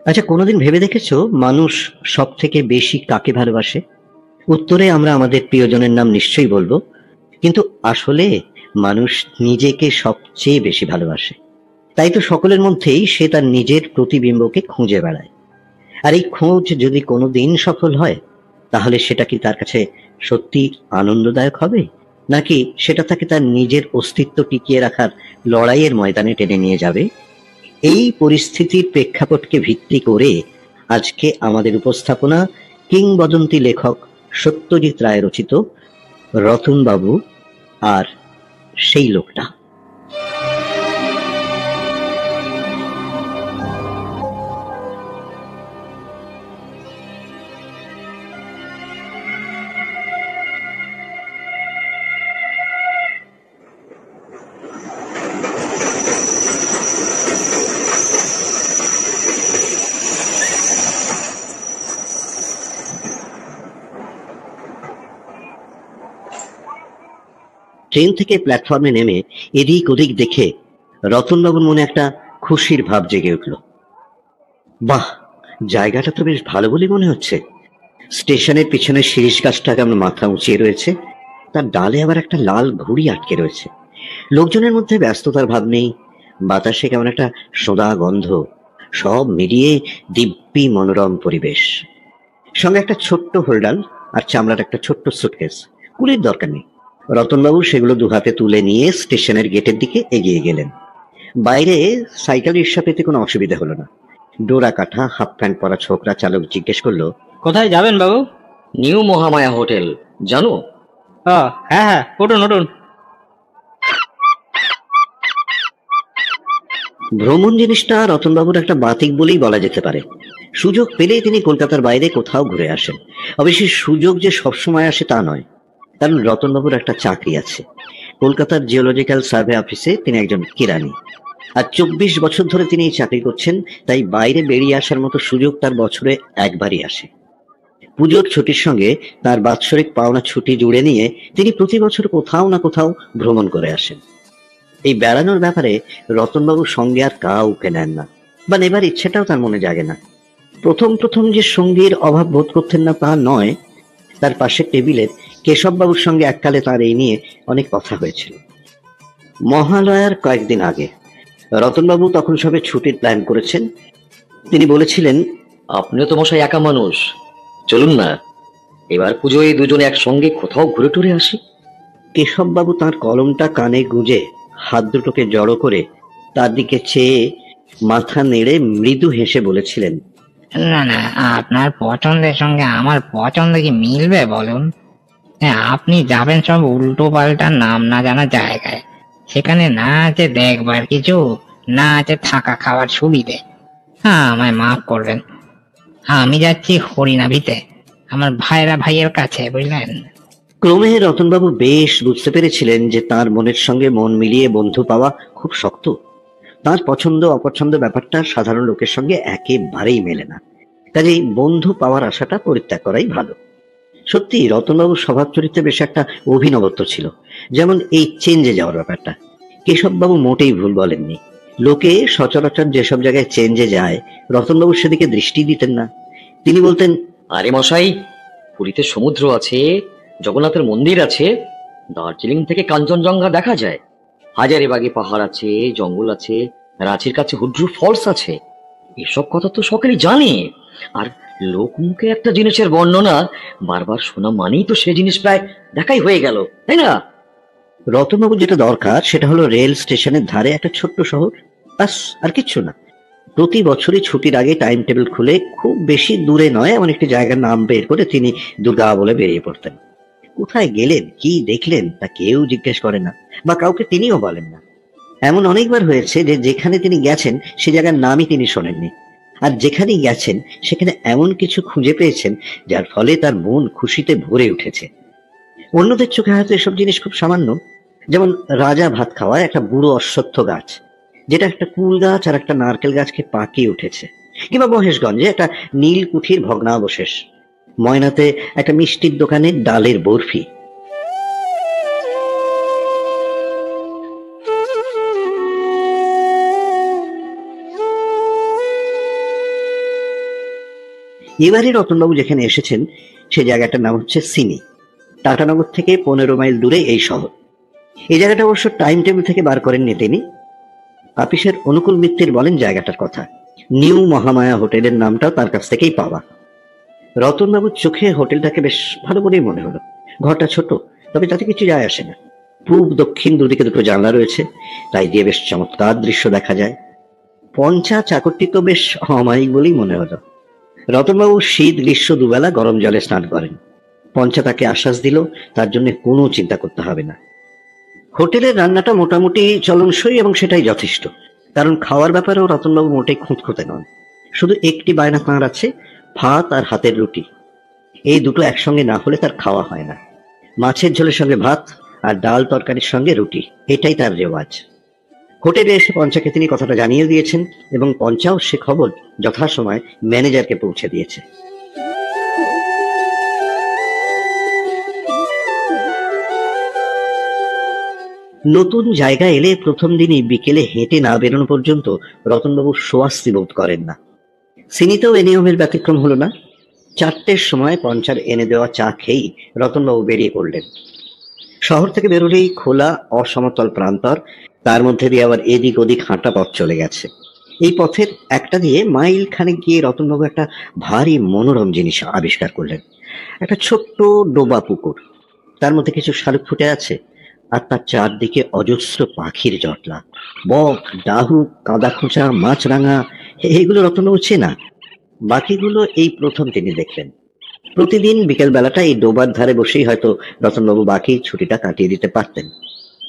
আচ্ছা, কোনোদিন ভেবে দেখেছো মানুষ সব থেকে বেশি কাকে ভালোবাসে? উত্তরে আমরা আমাদের প্রিয়জনের নাম নিশ্চয়ই বলবো, কিন্তু আসলে মানুষ নিজেকে সবচেয়ে বেশি ভালোবাসে। তাই তো সকলের মধ্যেই সে তার নিজের প্রতিবিম্বকে খুঁজে বেড়ায়। আর এই খোঁজ যদি কোনোদিন সফল হয়, তাহলে সেটা কি তার কাছে সত্যি আনন্দদায়ক হবে, নাকি সেটা তাকে তার নিজের অস্তিত্ব টিকিয়ে রাখার লড়াইয়ের ময়দানে টেনে নিয়ে যাবে? এই পরিস্থিতির প্রেক্ষাপটকে ভিত্তি করে আজকে আমাদের উপস্থাপনা কিংবদন্তি লেখক সত্যজিৎ রায় রচিত রতনবাবু আর সেই লোকটা। ট্রেন থেকে প্ল্যাটফর্মে নেমে এদিক ওদিক দেখে রতনবাবুর মনে একটা খুশির ভাব জেগে উঠল। বাহ, জায়গাটা তো বেশ ভালো বলে মনে হচ্ছে। স্টেশনের পিছনে শিরীষ গাছটা কেমন মাথা উঁচিয়ে রয়েছে, তার ডালে আবার একটা লাল ঘুড়ি আটকে রয়েছে। লোকজনের মধ্যে ব্যস্ততার ভাব নেই, বাতাসে কেমন একটা সোঁদা গন্ধ, সব মিলিয়ে দিব্যি মনোরম পরিবেশ। সঙ্গে একটা ছোট্ট হোল্ডার আর চামড়ার একটা ছোট্ট সুটকেস। কুলির দরকার নেই। রতনবাবু সেগুলো দুহাতে তুলে নিয়ে স্টেশনের গেটের দিকে এগিয়ে গেলেন। বাইরে সাইকেল রিক্সা পেতে কোনো অসুবিধা হলো না। ডোরা কাঠা হাফ প্যান্ট পরা ছোকরা চালক জিজ্ঞেস করলো, কোথায় যাবেন বাবু? নিউ মহামায়া হোটেল, জানো? হ্যাঁ হ্যাঁ, উঠুন উঠুন। ভ্রমণ জিনিসটা রতনবাবুর একটা বাতিক বলেই বলা যেতে পারে। সুযোগ পেলেই তিনি কলকাতার বাইরে কোথাও ঘুরে আসেন। অবশ্য সুযোগ যে সবসময় আসে তা নয়, কারণ রতনবাবুর একটা চাকরি আছে। কলকাতার জিওলজিক্যাল সার্ভে অফিসে তিনি একজন কেরানি, আর 24 বছর ধরে তিনি এই চাকরি করছেন। তাই বাইরে বেরিয়ে আসার মতো সুযোগ তার বছরে একবারই আসে। পুজোর ছুটির সঙ্গে তার বাৎসরিক পাওনা ছুটি জুড়ে নিয়ে তিনি প্রতি বছর কোথাও না কোথাও ভ্রমণ করে আসেন। এই বেড়ানোর ব্যাপারে রতনবাবুর সঙ্গে আর কাউকে নেন না, বা নেবার ইচ্ছেটাও তার মনে জাগে না। প্রথম প্রথম যে সঙ্গীর অভাব বোধ করতেন না তা নয়, তার পাশের টেবিলের কেশববাবুর সঙ্গে এককালে তার এই নিয়ে অনেক কথা হয়েছিল। মহালয়ার কয়েকদিন আগে রতনবাবু তখন সবে ছুটির প্ল্যান করেছেন। তিনি বলেছিলেন, আপনিও তো মশাই একা মানুষ, চলুন না এবার পুজোয় দুজনে একসঙ্গে কোথাও ঘুরে টুরে আসি। কেশববাবু তাঁর কলমটা কানে গুঁজে হাত দুটোকে জড়ো করে তার দিকে চেয়ে মাথা নেড়ে মৃদু হেসে বলেছিলেন, না না, আপনার পছন্দের সঙ্গে আমার পছন্দ কি মিলবে বলুন? আপনি যাবেন সব উল্টো পাল্টা নাম না জানা জায়গায়, সেখানে না আছে দেখবার কিছু, না আছে থাকা খাওয়ার সুবিধে। হ্যাঁ, আমায় মাফ করবেন, আমি যাচ্ছি হরিনাভিতে, আমার ভাইয়ের কাছে, বুঝলেন? ক্রমে রতনবাবু বেশ বুঝতে পেরেছিলেন যে তার মনের সঙ্গে মন মিলিয়ে বন্ধু পাওয়া খুব শক্ত। তার পছন্দ অপছন্দ ব্যাপারটা সাধারণ লোকের সঙ্গে একেবারেই মেলে না। কাজেই বন্ধু পাওয়ার আশাটা পরিত্যাগ করাই ভালো। সত্যি রতনবাবুর স্বভাব চরিত্রে বেশ একটা অভিনবত্ব ছিল। যেমন এই চেঞ্জে যাওয়ার ব্যাপারটা, কেশববাবু মোটেই ভুল বলেননি। লোকে সচরাচর যেসব জায়গায় চেঞ্জে যায়, রতনবাবু সেদিকে দৃষ্টি দিতেন না। তিনি বলতেন, আরে মশাই, পুরীতে সমুদ্র আছে, জগন্নাথের মন্দির আছে, দার্জিলিং থেকে কাঞ্চনজঙ্ঘা দেখা যায়, হাজারিবাগে পাহাড় আছে, জঙ্গল আছে, রাঁচির কাছে হুড্রু ফলস আছে। এসব কথা তো সকলেই জানে। আর লোকমুখে একটা জিনিসের বর্ণনা বারবার শোনা মানেই তো সে জিনিস প্রায় দেখাই হয়ে গেল, তাই না? রতনবাবু যেটা দরকার সেটা হলো রেল স্টেশনের ধারে একটা ছোট্ট শহর, ব্যাস, আর কিচ্ছু না। প্রতি বছরই ছুটির আগে টাইম টেবিল খুলে খুব বেশি দূরে নয় এমন একটি জায়গার নাম বের করে তিনি দুর্গা বলে বেরিয়ে পড়তেন। কোথায় গেলেন, কি দেখলেন, তা কেউ জিজ্ঞেস করে না, বা কাউকে তিনিও বলেন না। এমন অনেকবার হয়েছে যে যেখানে তিনি গেছেন সে জায়গার নামই তিনি শোনেননি, আর যেখানেই গেছেন সেখানে এমন কিছু খুঁজে পেয়েছেন যার ফলে তার মন খুশিতে ভরে উঠেছে। অন্যদের চোখে হয়তো এসব জিনিস খুব সামান্য, যেমন রাজা ভাত খাওয়ায় একটা বুড়ো অশ্বত্থ গাছ, যেটা একটা কুল গাছ আর একটা নারকেল গাছকে পাকিয়ে উঠেছে, কিংবা মহেশগঞ্জে একটা নীলকুঠির ভগ্নাবশেষ, ময়নাতে একটা মিষ্টির দোকানে ডালের বরফি। এবারে রতনবাবু যেখানে এসেছেন সে জায়গাটার নাম হচ্ছে সিনি। টাটানগর থেকে 15 মাইল দূরে এই শহর। এই জায়গাটা অবশ্য টাইম টেবিল থেকে বার করেননি তিনি। আপিসের অনুকূল মিত্তির বলেন জায়গাটার কথা। নিউ মহামায়া হোটেলের নামটাও তার কাছ থেকেই পাওয়া। রতনবাবুর চোখে হোটেলটাকে বেশ ভালো বলেই মনে হলো। ঘরটা ছোট, তবে তাতে কিছু যায় আসে না। পূব দক্ষিণ দুদিকে দুটো জানলা রয়েছে, তাই দিয়ে বেশ চমৎকার দৃশ্য দেখা যায়। পঞ্চা চাকরটি তো বেশ অমায়িক বলেই মনে হলো। রতনবাবু শীত গ্রীষ্ম দুবেলা গরম জলে স্নান করেন। পঞ্চা তাকে আশ্বাস দিল তার জন্য কোনো চিন্তা করতে হবে না। হোটেলের রান্নাটা মোটামুটি চলনসই এবং সেটাই যথেষ্ট, কারণ খাওয়ার ব্যাপারেও রতনবাবু মোটেই খুঁতখুঁতে নন। শুধু একটি বায়না তাঁর আছে, ভাত আর হাতের রুটি। এই দুটো একসঙ্গে না হলে তার খাওয়া হয় না। মাছের ঝোলের সঙ্গে ভাত আর ডাল তরকারির সঙ্গে রুটি, এটাই তার রেওয়াজ। হোটেলে এসে পঞ্চাকে তিনি কথাটা জানিয়ে দিয়েছেন এবং পঞ্চাও সে খবর যথাসময় ম্যানেজারকে পৌঁছে দিয়েছে। নতুন জায়গা এলে প্রথম দিনই বিকেলে হেঁটে না বেরোনো পর্যন্ত রতনবাবু স্বস্তি বোধ করেন না। সিনিতেও এ নিয়মের ব্যতিক্রম হলো না। 4টের সময় পঞ্চার এনে দেওয়া চা খেয়েই রতনবাবু বেরিয়ে পড়লেন। শহর থেকে বেরোলেই খোলা অসমতল প্রান্তর, তার মধ্যে দিয়ে আবার এদিক ওদিক হাঁটা পথ চলে গেছে। এই পথের একটা দিয়ে মাইল খানেক গিয়ে রতনবাবু একটা ভারী মনোরম জিনিস আবিষ্কার করলেন। একটা ছোট্ট ডোবা পুকুর, তার মধ্যে কিছু শালুক ফুটে আছে, আর তার চারদিকে অজস্র পাখির জটলা। বক, ডাহুক, কাদা খোঁচা, মাছরাঙা, এইগুলো রতনবাবু চেনা। বাকিগুলো এই প্রথম তিনি দেখলেন। প্রতিদিন বিকেল বেলাটা এই ডোবার ধারে বসেই হয়তো রতনবাবু বাকি ছুটিটা কাটিয়ে দিতে পারতেন,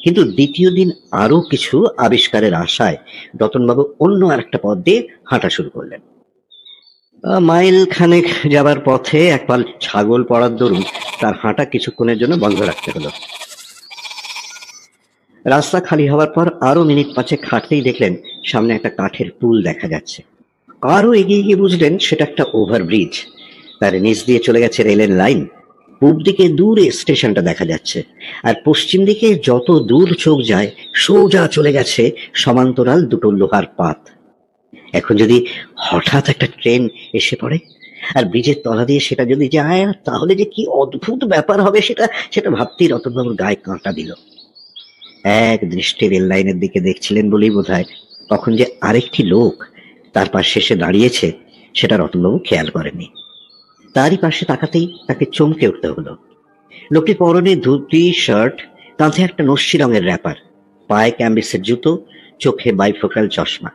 কিন্তু দ্বিতীয় দিন আরো কিছু আবিষ্কারের আশায় রতনবাবু অন্য আরেকটা পথ দিয়ে হাঁটা শুরু করলেন। মাইল খানেক যাবার পথে একপাল ছাগল পড়ার দরুন তার হাঁটা কিছুক্ষণের জন্য বন্ধ রাখতে হলো। রাস্তা খালি হওয়ার পর আরো মিনিট 5 হাঁটতেই দেখলেন সামনে একটা কাঠের পুল দেখা যাচ্ছে। আরো এগিয়ে গিয়ে বুঝলেন সেটা একটা ওভারব্রিজ, তার নিচ দিয়ে চলে গেছে রেলের লাইন। পূব দিকে দূরে স্টেশনটা দেখা যাচ্ছে, আর পশ্চিম দিকে যত দূর চোখ যায় সোজা চলে গেছে সমান্তরাল দুটো লোহার পাত। এখন যদি হঠাৎ একটা ট্রেন এসে পড়ে আর ব্রিজের তলা দিয়ে সেটা যদি যায়, তাহলে যে কি অদ্ভুত ব্যাপার হবে সেটা ভাবতেই রতনবাবুর গায়ে কাঁটা দিল। এক দৃষ্টি রেল লাইনের দিকে দেখছিলেন বলেই বোধহয় তখন যে আরেকটি লোক তার পাশে এসে দাঁড়িয়েছে সেটা রতনবাবু খেয়াল করেননি। তারই পাশে তাকাতেই তাকে চমকে উঠতে হলো। লোকটি পরনে ধুতি শার্ট, কাঁধে একটা নস্যি রঙের র্যাপার, পায়ে ক্যাম্বিসের জুতো, চোখে বাইফোকাল চশমা।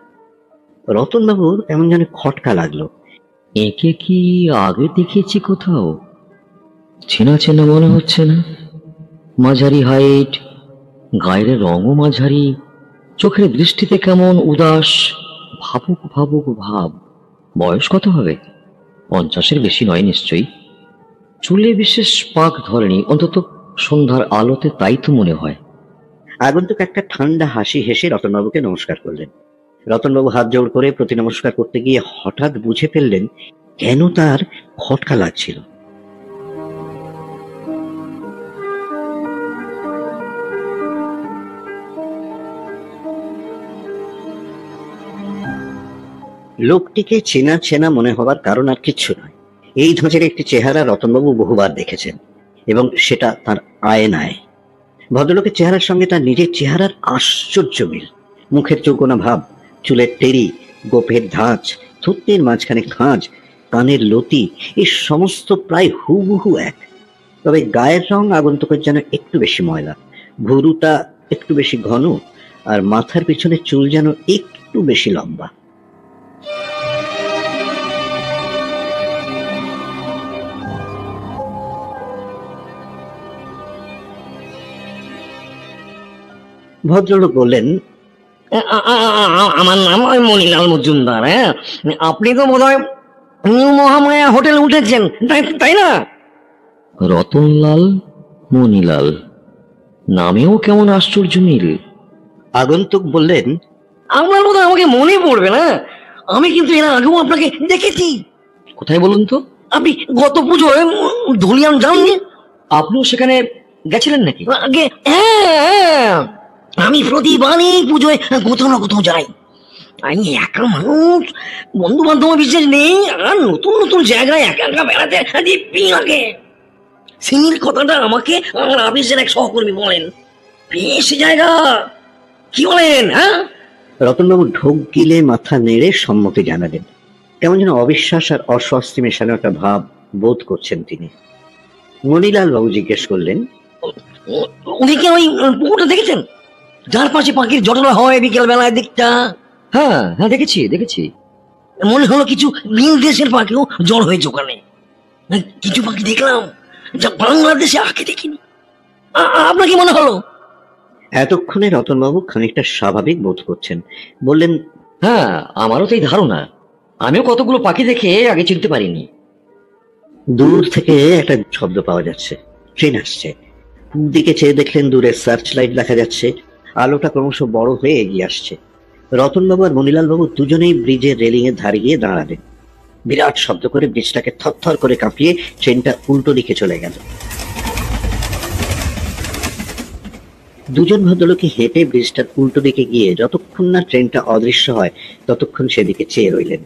রতনবাবুর কেমন যেন খটকা লাগলো। একে কি আগে দেখেছি কোথাও? চেনা চেনা মনে হচ্ছে না। মাঝারি হাইট, গায়ের রঙও মাঝারি, চোখের দৃষ্টিতে কেমন উদাস, ভাবুক ভাবুক ভাব। বয়স কত হবে? 50-এর বেশি নয় নিশ্চয়ই। চুলে বিশেষ পাক ধরেনি, অন্তত সন্ধ্যার আলোতে তাই তো মনে হয়। আগন্তুক একটা ঠান্ডা হাসি হেসে রতনবাবুকে নমস্কার করলেন। রতনবাবু হাত জোড় করে প্রতি নমস্কার করতে গিয়ে হঠাৎ বুঝে ফেললেন কেন তার খটকা লাগছিল। লোকটিকে চেনা চেনা মনে হবার কারণ আর কিচ্ছু নয়। এই ধাঁচের একটি চেহারা রতনবাবু বহুবার দেখেছেন, এবং সেটা তার আয়নায়। ভদ্রলোকের চেহারার সঙ্গে তার নিজের চেহারার আশ্চর্য মিল। মুখের চৌকোনা ভাব, চুলের টেরি, গোপের ধাঁচ, থুতনির মাঝখানে খাঁজ, কানের লতি, এই সমস্ত প্রায় হুবহু এক। তবে গায়ের রং আগন্তুকের যেন একটু বেশি ময়লা, ভুরুটা একটু বেশি ঘন, আর মাথার পিছনে চুল যেন একটু বেশি লম্বা। ভদ্রলোক বললেন, আমার নাম মনিলাল মজুমদার। হ্যাঁ, আপনি তো বোধহয় নিউ মহামায়া হোটেল উঠেছেন, তাই না? রতনলাল, মনিলাল, নামেও কেমন আশ্চর্য মিল। আগন্তুক বললেন, আপনার বোধহয় আমাকে মনে পড়বে না। আমি কিন্তু এর আগেও আপনাকে দেখেছি। কোথায় বলুন তো? আপনি গত পুজোয় ধুলিয়ান যাননি? আপনিও সেখানে গেছিলেন নাকি? হ্যাঁ, আমি প্রতিবারই পুজোয় কোথাও না কোথাও যাই। আমি একা মানুষ, বন্ধু বান্ধব বিশেষ নেই, আর নতুন নতুন জায়গায় একা একা বেড়াতে দিব্যি লাগে। সিনির কথাটা আমাকে আমার অফিসের এক সহকর্মী বলেন, বেশ জায়গা, কি বলেন? হ্যাঁ, রতনবাবু ঢোক গিলে মাথা নেড়ে সম্মতি জানালেন। কেমন যেন অবিশ্বাস আর অস্বস্তি মেশানো একটা ভাব বোধ করছেন তিনি। মণিলাল বাবু জিজ্ঞেস করলেন, ওদিকে ওই পুকুরটা দেখেছেন, যার পাশে পাখির জটলা হয় বিকেল বেলায় দিকটা? হ্যাঁ হ্যাঁ, দেখেছি দেখেছি। মনে হলো কিছু ভিন দেশের পাখিও জড় হয়েছে ওখানে। কিছু পাখি দেখলাম যা বাংলাদেশে আগে দেখিনি। আপনার কি মনে হলো? এতক্ষণে রতনবাবু খানিকটা স্বাভাবিক বোধ করছেন, বললেন, হ্যাঁ, আমারও তো এই ধারণা। আমিও কতগুলো পাখি দেখে আগে চিনতে পারিনি। দূর থেকে একটা শব্দ পাওয়া যাচ্ছে, ট্রেন আসছে। দিকে চেয়ে দেখলেন দূরে সার্চ লাইট দেখা যাচ্ছে, আলোটা ক্রমশ বড় হয়ে এগিয়ে আসছে। রতনবাবু আর মণিলাল বাবু দুজনেই ব্রিজের রেলিং এর ধারে গিয়ে দাঁড়ালেন। বিরাট শব্দ করে ব্রিজটাকে থরথর করে কাঁপিয়ে ট্রেনটা উল্টো দিকে চলে গেল। দুজন ভদ্রলোকে হেঁটে ব্রিজটার উল্টো দিকে গিয়ে যতক্ষণ না ট্রেনটা অদৃশ্য হয় ততক্ষণ সেদিকে চেয়ে রইলেন।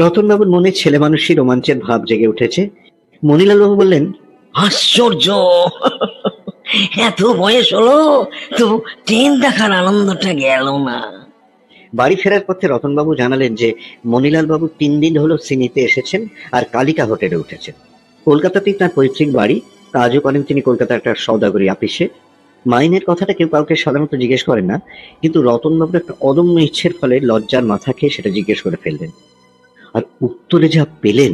রতনবাবুর মনে ছেলে মানুষই রোমাঞ্চের ভাব জেগে উঠেছে। মণিলাল বাবু বললেন, আশ্চর্য, এত বয়স হলো তো ট্রেন দেখার আনন্দটা গেল না। বাড়ি ফেরার পথে রতনবাবু জানালেন যে মণিলাল বাবু 3 দিন হলো সিনিতে এসেছেন আর কালিকা হোটেলে উঠেছেন। কলকাতাতেই তার পৈতৃক বাড়ি, কাজও করেন তিনি কলকাতার একটা সওদাগরি অফিসে। মাইনের কথাটা কেউ কাউকে সাধারণত জিজ্ঞেস করেন না, কিন্তু রতনবাবুর একটা অদম্য ইচ্ছের ফলে লজ্জার মাথা খেয়ে সেটা জিজ্ঞেস করে ফেললেন। আর উত্তরে যা পেলেন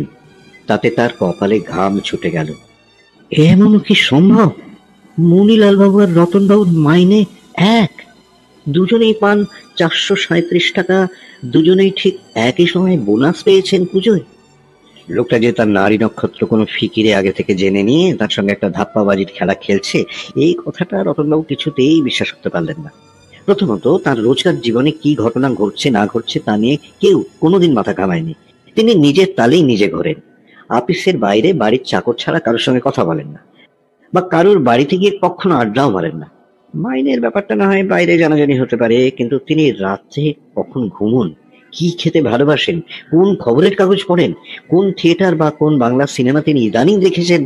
তাতে তার কপালে ঘাম ছুটে গেল। এমন কি সম্ভব? মণিলাল বাবু আর রতনবাবুর মাইনে এক, দুজনেই পান 437 টাকা, দুজনেই ঠিক একই সময় বোনাস পেয়েছেন পুজোয়। লোকটা যে তার নারী নক্ষত্র কোনো ফিকিরে আগে থেকে জেনে নিয়ে তার সঙ্গে একটা ধাপ্পাবাজির খেলা খেলছে, এই কথাটা রতনবাবু কিছুতেই বিশ্বাস করতে পারলেন না। প্রথমত, তার রোজকার জীবনে কি ঘটনা ঘটছে না ঘটছে তা নিয়ে কেউ কোনোদিন মাথা ঘামায়নি। তিনি নিজের তালেই নিজে ঘোরেন। অফিসের বাইরে বাড়ির চাকর ছাড়া কারোর সঙ্গে কথা বলেন না, বা কারোর বাড়িতে গিয়ে কখনো আড্ডাও মারেন না। মাইনের ব্যাপারটা না হয় বাইরে জানাজানি হতে পারে, কিন্তু তিনি রাতে কখন ঘুমন, কি খেতে ভালোবাসেন, কোন খবরের কাগজ পড়েন, কোন থিয়েটার বা কোন বাংলা সিনেমা তিনি ইদানিং দেখেছেন,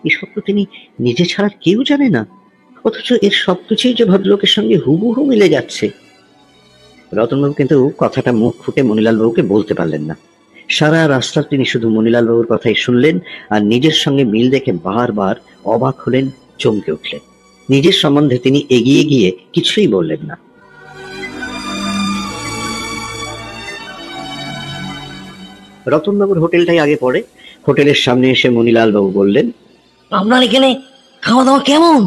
এসব তো তিনি নিজে ছাড়া কেউ জানে না। অথচ এর সবকিছুই যে ভদ্রলোকের সঙ্গে হুবহু মিলে যাচ্ছে। রতনবাবু কিন্তু কথাটা মুখ ফুটে মণিলাল বাবুকে বলতে পারলেন না। সারা রাস্তা তিনি শুধু মণিলাল বাবুর কথাই শুনলেন আর নিজের সঙ্গে মিল দেখে বারবার অবাক হলেন, চমকে উঠলেন। নিজের সম্বন্ধে তিনি এগিয়ে গিয়ে কিছুই বললেন না। রতনবাবুর হোটেলটাই আগে পড়ে। হোটেলের সামনে এসে মণিলাল বাবু বললেন, আপনার এখানে খাওয়া দাওয়া কেমন?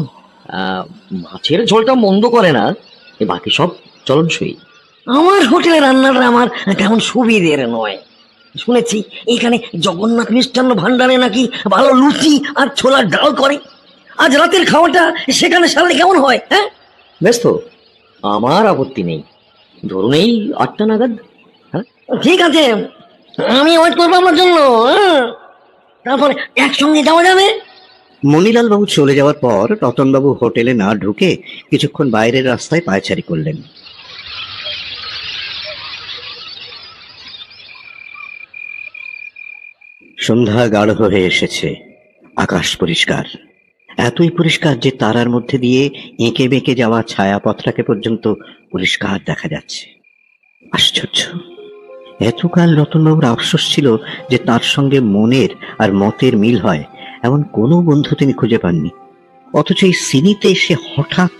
মাছের ঝোলটা মন্দ করে না, বাকি সব চলনসই। আমার হোটেলের রান্নাটা আমার তেমন সুবিধের নয়। শুনেছি এখানে জগন্নাথ মিষ্টান্ন ভান্ডারে নাকি ভালো লুচি আর ছোলার ডাল করে। আজ রাতের খাওয়াটা সেখানে সারলে কেমন হয়? হ্যাঁ, বেশ তো, আমার আপত্তি নেই। ধরুন এই 8টা নাগাদ। হ্যাঁ, ঠিক আছে, আমি ওয়েট করবো আপনার জন্য। তারপরে একসঙ্গে যাওয়া যাবে। মণিলাল বাবু চলে যাওয়ার পর রতনবাবু হোটেলে না ঢুকে কিছুক্ষণ বাইরের রাস্তায় পায়চারি করলেন। সন্ধ্যা গাঢ় হয়ে এসেছে, আকাশ পরিষ্কার, এতই পরিষ্কার যে তারার মধ্যে দিয়ে এঁকে বেঁকে যাওয়া ছায়াপথটাকে পর্যন্ত পরিষ্কার দেখা যাচ্ছে। আশ্চর্য, এতকাল রতনবাবুর আফসোস ছিল যে তার সঙ্গে মনের আর মতের মিল হয় এমন কোনো বন্ধু তিনি খুঁজে পাননি। অথচ এই সিনিতে এসে হঠাৎ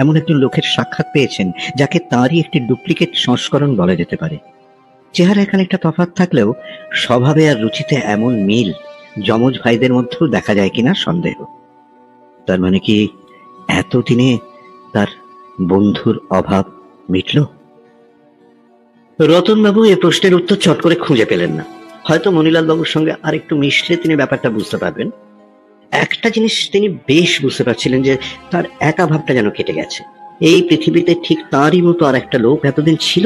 এমন একজন লোকের সাক্ষাৎ পেয়েছেন যাকে তারই একটি ডুপ্লিকেট সংস্করণ বলা যেতে পারে। চেহারা এখানে একটা তফাৎ থাকলেও স্বভাবে আর রুচিতে এমন মিল যমজ ভাইদের মধ্যেও দেখা যায় কিনা সন্দেহ। তার মানে কি এতদিনে তার বন্ধুর অভাব মিটল? রতনবাবু এ প্রশ্নের উত্তর চট করে খুঁজে পেলেন না। হয়তো মণিলাল বাবুর সঙ্গে আর একটু মিশলে তিনি ব্যাপারটা বুঝতে পারবেন। একটা জিনিস তিনি বেশ বুঝতে পারছিলেন, যে তার একা ভাবটা যেন কেটে গেছে। এই পৃথিবীতে ঠিক তারই মতো আর একটা লোক এতদিন ছিল,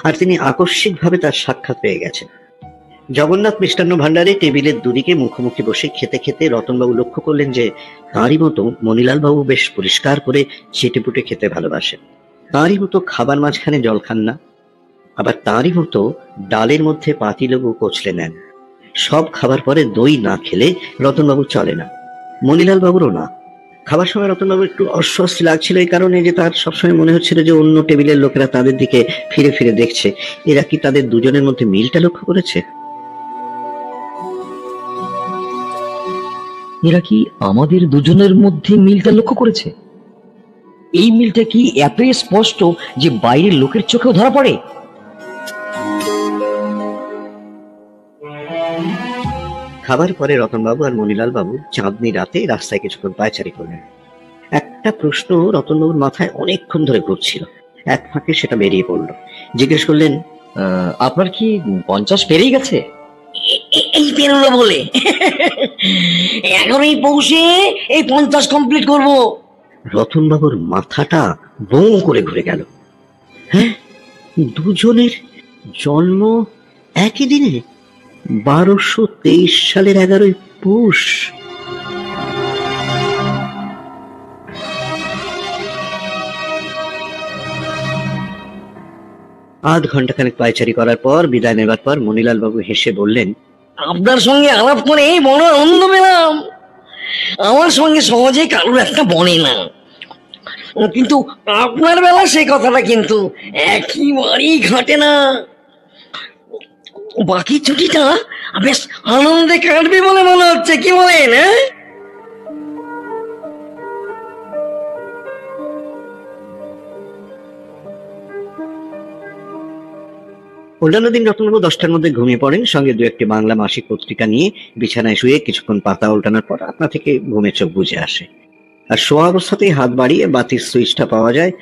আর তিনি আকস্মিকভাবে তার সাক্ষাৎ পেয়ে গেছেন। জগন্নাথ মিষ্টান্ন ভাণ্ডারে টেবিলের দুদিকে মুখোমুখি বসে খেতে খেতে রতনবাবু লক্ষ্য করলেন যে তাঁরই মতো মণিলাল বাবু বেশ পরিষ্কার করে চেটেপুটে খেতে ভালোবাসেন। তাঁরই মতো খাবার মাঝখানে জল খান না, আবার তাঁরই মতো ডালের মধ্যে পাতিলেবু কচলে নেন। সব খাবার পরে দই না খেলে রতনবাবু চলে না, মণিলাল বাবুরও না। খাবার সময় রতনবাবু একটু অস্বস্তি লাগছিল এই কারণে যে তার সবসময় মনে হচ্ছিল যে অন্য টেবিলের লোকেরা তাদের দিকে ফিরে ফিরে দেখছে। এরা কি তাদের দুজনের মধ্যে মিলটা লক্ষ্য করেছে? এরা কি আমাদের দুজনের মধ্যে মিলটা লক্ষ্য করেছে? এই মিলটা কি এতই স্পষ্ট যে বাইরের লোকের চোখেও ধরা পড়ে? খাবার পরে রতনবাবু আর মণিলাল বাবু চাঁদনি রাতে রাস্তায় কিছুক্ষণ পায়চারি করলেন। একটা প্রশ্ন রতনবাবুর মাথায় অনেকক্ষণ ধরে ঘুরছিল, এক ফাঁকে সেটা বেরিয়ে পড়লো। জিজ্ঞেস করলেন, আপনার কি 50 পেরিয়ে গেছে? এই পেরোলো বলে এখনই পৌঁছে এই 50 কমপ্লিট করব। রতনবাবুর মাথাটা বঁ করে ঘুরে গেল। হ্যাঁ, দুজনের জন্ম একই দিনে, 1223 সালের 11ই পৌষ। আধ ঘন্টাখানেক পায়চারি করার পর বিদায় নেবার পর মণিলাল বাবু হেসে বললেন, আপনার সঙ্গে আলাপ করে বড় আনন্দ পেলাম। আমার সঙ্গে সহজে কারোর একটা বনে না, কিন্তু আপনার বেলা সেই কথাটা কিন্তু একেবারেই ঘটে না। বাকি ছুটিটা বেশ আনন্দে কাটবে বলে মনে হচ্ছে, কি বলেন? অন্যান্য দিন রতনবাবু 10টার মধ্যে ঘুমিয়ে পড়েন, সঙ্গে দু একটি বাংলা মাসিক পত্রিকা নিয়ে বিছানায় শুয়ে কিছুক্ষণ পাতা উল্টানোর পর আপনা থেকে ঘুমের চোখ বুজে আসে। আর শোয়া অবস্থাতেই হাত বাড়িয়ে বাতির সুইচটা পাওয়া যায়,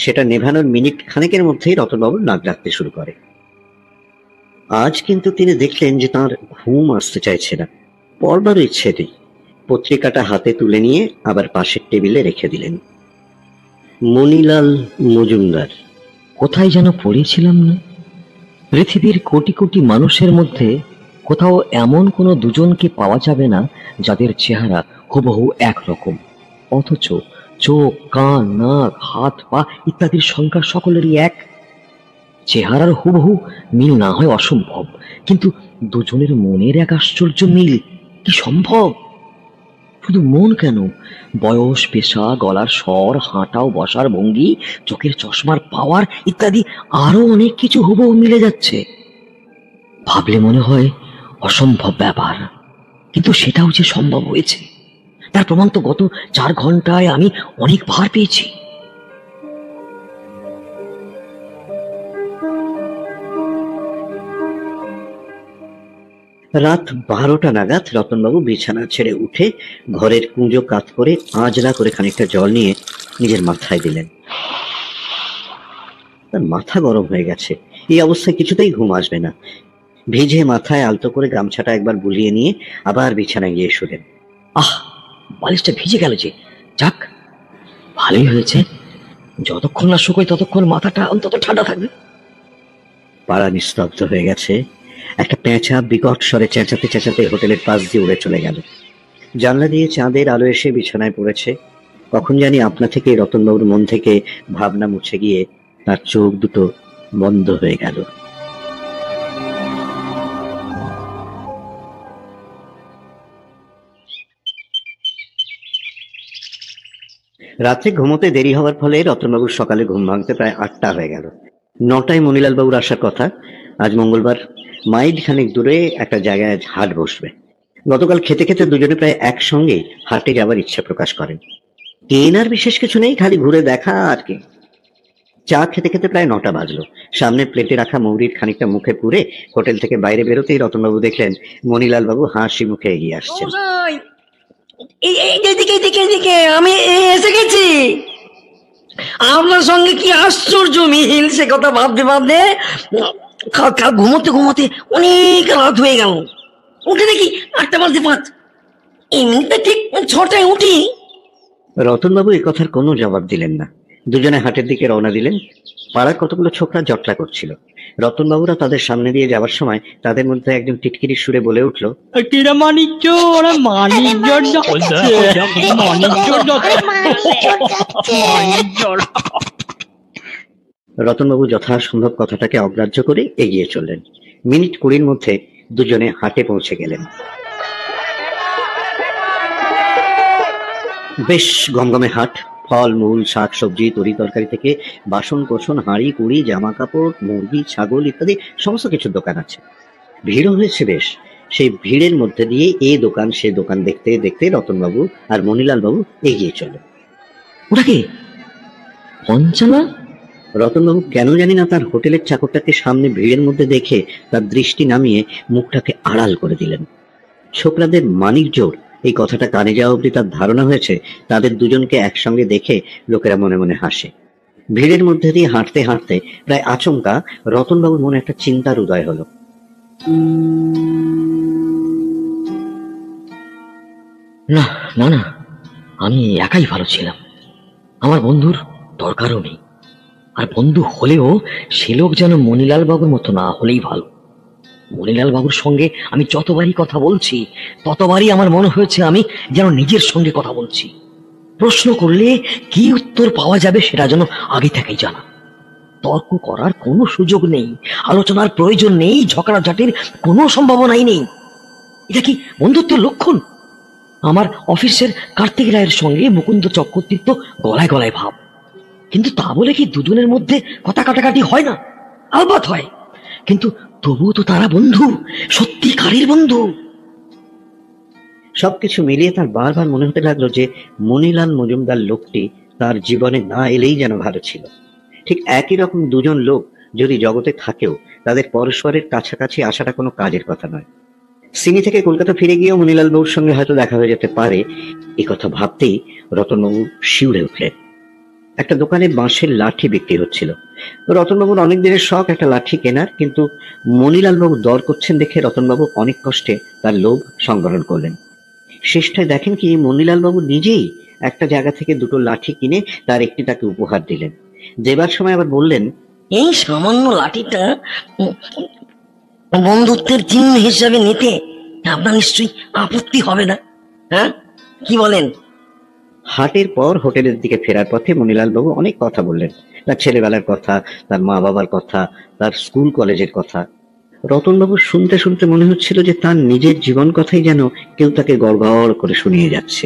সেটা নেভানোর মিনিট খানেকের মধ্যেই রতনবাবুর নাক ডাকতে শুরু করে। আজ কিন্তু তিনি দেখলেন যে তাঁর ঘুম আসতে চাইছে না, পড়বারও ইচ্ছে নেই। পত্রিকাটা হাতে তুলে নিয়ে আবার পাশের টেবিলে রেখে দিলেন। মণিলাল মজুমদার। কোথায় যেন পড়েছিলাম না, পৃথিবীর কোটি কোটি মানুষের মধ্যে কোথাও এমন কোনো দুজনকে পাওয়া যাবে না যাদের চেহারা হুবহু একরকম, অথচ চোখ, কান, নাক, হাত, পা ইত্যাদির সংখ্যা সকলেরই এক। চেহারার হুবহু মিল না হয় অসম্ভব, কিন্তু দুজনের মনের এক আশ্চর্য মিল কি সম্ভব? শুধু মন কেন, বয়স, পেশা, গলার স্বর, হাঁটা ও বসার ভঙ্গি, চোখের চশমার পাওয়ার ইত্যাদি আরো অনেক কিছু হুবহু মিলে যাচ্ছে। ভাবলে মনে হয় অসম্ভব ব্যাপার, কিন্তু সেটাও যে সম্ভব হয়েছে তার প্রমাণ তো গত 4 ঘন্টায় আমি অনেকবার পেয়েছি। রাত 12টা নাগাদ রতনবাবু বিছানা ছেড়ে উঠে ঘরের কুঁজো কাত করে আঁজলা করে খানিকটা জল নিয়ে নিজের মাথায় দিলেন। তার মাথা গরম হয়ে গেছে, এই অবস্থায় কিছুতেই ঘুম আসবে না। ভিজে মাথায় আলতো করে গামছাটা একবার বুলিয়ে নিয়ে আবার বিছানায় গিয়ে শুলেন। বালিশটা ভিজে গেল যে, যাক ভালোই হয়েছে, যতক্ষণ না শুকোয় ততক্ষণ মাথাটা অন্তত ঠান্ডা থাকবে। পাড়া নিস্তব্ধ হয়ে গেছে। একটা পেঁচা বিকট স্বরে চেঁচাতে চেঁচাতে হোটেলের পাশ দিয়ে উড়ে চলে গেল। জানলা দিয়ে চাঁদের আলো এসে বিছানায় পড়েছে। কখন জানি আপনা থেকে রতনবাবুর মন থেকে ভাবনা মুছে গিয়ে তার চোখ দুটো বন্ধ হয়ে গেল। রাত্রে ঘুমোতে দেরি হওয়ার ফলে রতনবাবুর সকালে ঘুম ভাঙতে প্রায় 8টা হয়ে গেল। 9টায় মণিলাল বাবুর আসার কথা। আজ মঙ্গলবার, মাইল খানেক দূরে একটা জায়গায় হাট বসবে। গতকাল খেতে খেতে দুজনে প্রায় একসঙ্গে হাটে যাওয়ার ইচ্ছা প্রকাশ করেন। কেনার বিশেষ কিছু নেই, খালি ঘুরে দেখা আর কি। চা খেতে খেতে প্রায় 9টা বাজলো। সামনে প্লেটে রাখা মৌরির খানিকটা মুখে পুরে হোটেল থেকে বাইরে বেরোতেই রতনবাবু দেখলেন মণিলাল বাবু হাসি মুখে এগিয়ে আসছেন। এইদিকে আমি এসে গেছি। আপনার সঙ্গে কি আশ্চর্য মিল, সে কথা ভাবতে ভাবতে ঘুমোতে ঘুমোতে অনেক রাত হয়ে গেল। উঠে দেখি 8:05। এমনিতে ঠিক 6টায় উঠি। রতনবাবু এ কথার কোনো জবাব দিলেন না। দুজনে হাটের দিকে রওনা দিলেন। পাড়ার কতগুলো ছোকরা জটলা করছিল। রতনবাবুরা তাদের সামনে দিয়ে যাওয়ার সময় তাদের মধ্যে একজন টিটকিরির সুরে বলে উঠল, কিরা মানিক ওরা মানিক রতনবাবু যথাসম্ভব কথাটাকে অগ্রাহ্য করে এগিয়ে চললেন। মিনিট 20 মধ্যে দুজনে হাটে পৌঁছে গেলেন। বেশ গমগমে হাট। ফল মূল, শাক সবজি, তরি তরকারি থেকে বাসন কোসন, হাঁড়ি কুড়ি, জামা কাপড়, মুরগি, ছাগল ইত্যাদি সমস্ত কিছুর দোকান আছে। ভিড়ও হয়েছে বেশ। সেই ভিড়ের মধ্যে দিয়ে এই দোকান সে দোকান দেখতে দেখতে রতনবাবু আর মণিলাল বাবু এগিয়ে চললেন। ওটা কি পঞ্চালা? রতনবাবু কেন জানি না তার হোটেলের চাকরটাকে সামনে ভিড়ের মধ্যে দেখে তার দৃষ্টি নামিয়ে মুখটাকে আড়াল করে দিলেন। ছোকরাদের মানিক জোর এই কথাটা কানে যাওয়া অবধি তার ধারণা হয়েছে তাদের দুজনকে একসঙ্গে দেখে লোকেরা মনে মনে হাসে। ভিড়ের মধ্যে দিয়ে হাঁটতে হাঁটতে প্রায় আচমকা রতনবাবুর মনে একটা চিন্তার উদয় হলো। না না না, আমি একাই ভালো ছিলাম, আমার বন্ধুর দরকারও নেই। আর বন্ধু হলেও সে লোক যেন মণিলাল বাবুর মতো না হলেই ভালো। মণিলাল বাবুর সঙ্গে আমি যতবারই কথা বলছি ততবারই আমার মনে হয়েছে আমি যেন নিজের সঙ্গে কথা বলছি। প্রশ্ন করলে কি উত্তর পাওয়া যাবে সেটা যেন আগে থেকেই জানা। তর্ক করার কোনো সুযোগ নেই, আলোচনার প্রয়োজন নেই, ঝগড়াঝাটির কোনো সম্ভাবনাই নেই। এটা কি বন্ধুত্বের লক্ষণ? আমার অফিসের কার্তিক রায়ের সঙ্গে মুকুন্দ চক্রবর্তীর তো গলায় গলায় ভাব, কিন্তু তা বলে কি দুজনের মধ্যে কথা কাটাকাটি হয় না? আলবাত হয়, কিন্তু তবুও তো তারা বন্ধু, সত্যিকারের বন্ধু। সবকিছু মিলিয়ে তার বারবার মনে হতে লাগলো যে মণিলাল মজুমদার লোকটি তার জীবনে না এলেই যেন ভালো ছিল। ঠিক একই রকম দুজন লোক যদি জগতে থাকেও তাদের পরস্পরের কাছাকাছি আসাটা কোনো কাজের কথা নয়। সিনি থেকে কলকাতা ফিরে গিয়েও মণিলাল বাবুর সঙ্গে হয়তো দেখা হয়ে যেতে পারে, এই কথা ভাবতেই রতনবাবু শিউরে উঠলেন। একটা দোকানে বাঁশের লাঠি বিক্রি হচ্ছিল। রতনবাবুর অনেক দিনের শখ একটা লাঠি কেনার, কিন্তু মণিলাল বাবু দর করছেন দেখে রতনবাবু অনেক কষ্টে তার লোভ সংবরণ করলেন। শেষটায় দেখেন কি মণিলাল বাবু নিজেই একটা জায়গা থেকে দুটো লাঠি কিনে তার একটি তাকে উপহার দিলেন। দেবার সময় আবার বললেন, এই সামান্য লাঠিটা বন্ধুত্বের চিহ্ন হিসাবে নিতে আপনার নিশ্চয়ই আপত্তি হবে না? হ্যাঁ, কি বলেন? হাটের পর হোটেলের দিকে ফেরার পথে মণিলাল বাবু অনেক কথা বললেন। তার ছেলেবেলার কথা, তার মা বাবার কথা, তার স্কুল কলেজের কথা। রতনবাবু শুনতে শুনতে মনে হচ্ছিল যে তার নিজের জীবন কথাই যেন কেউ তাকে গড়গড় করে শুনিয়ে যাচ্ছে।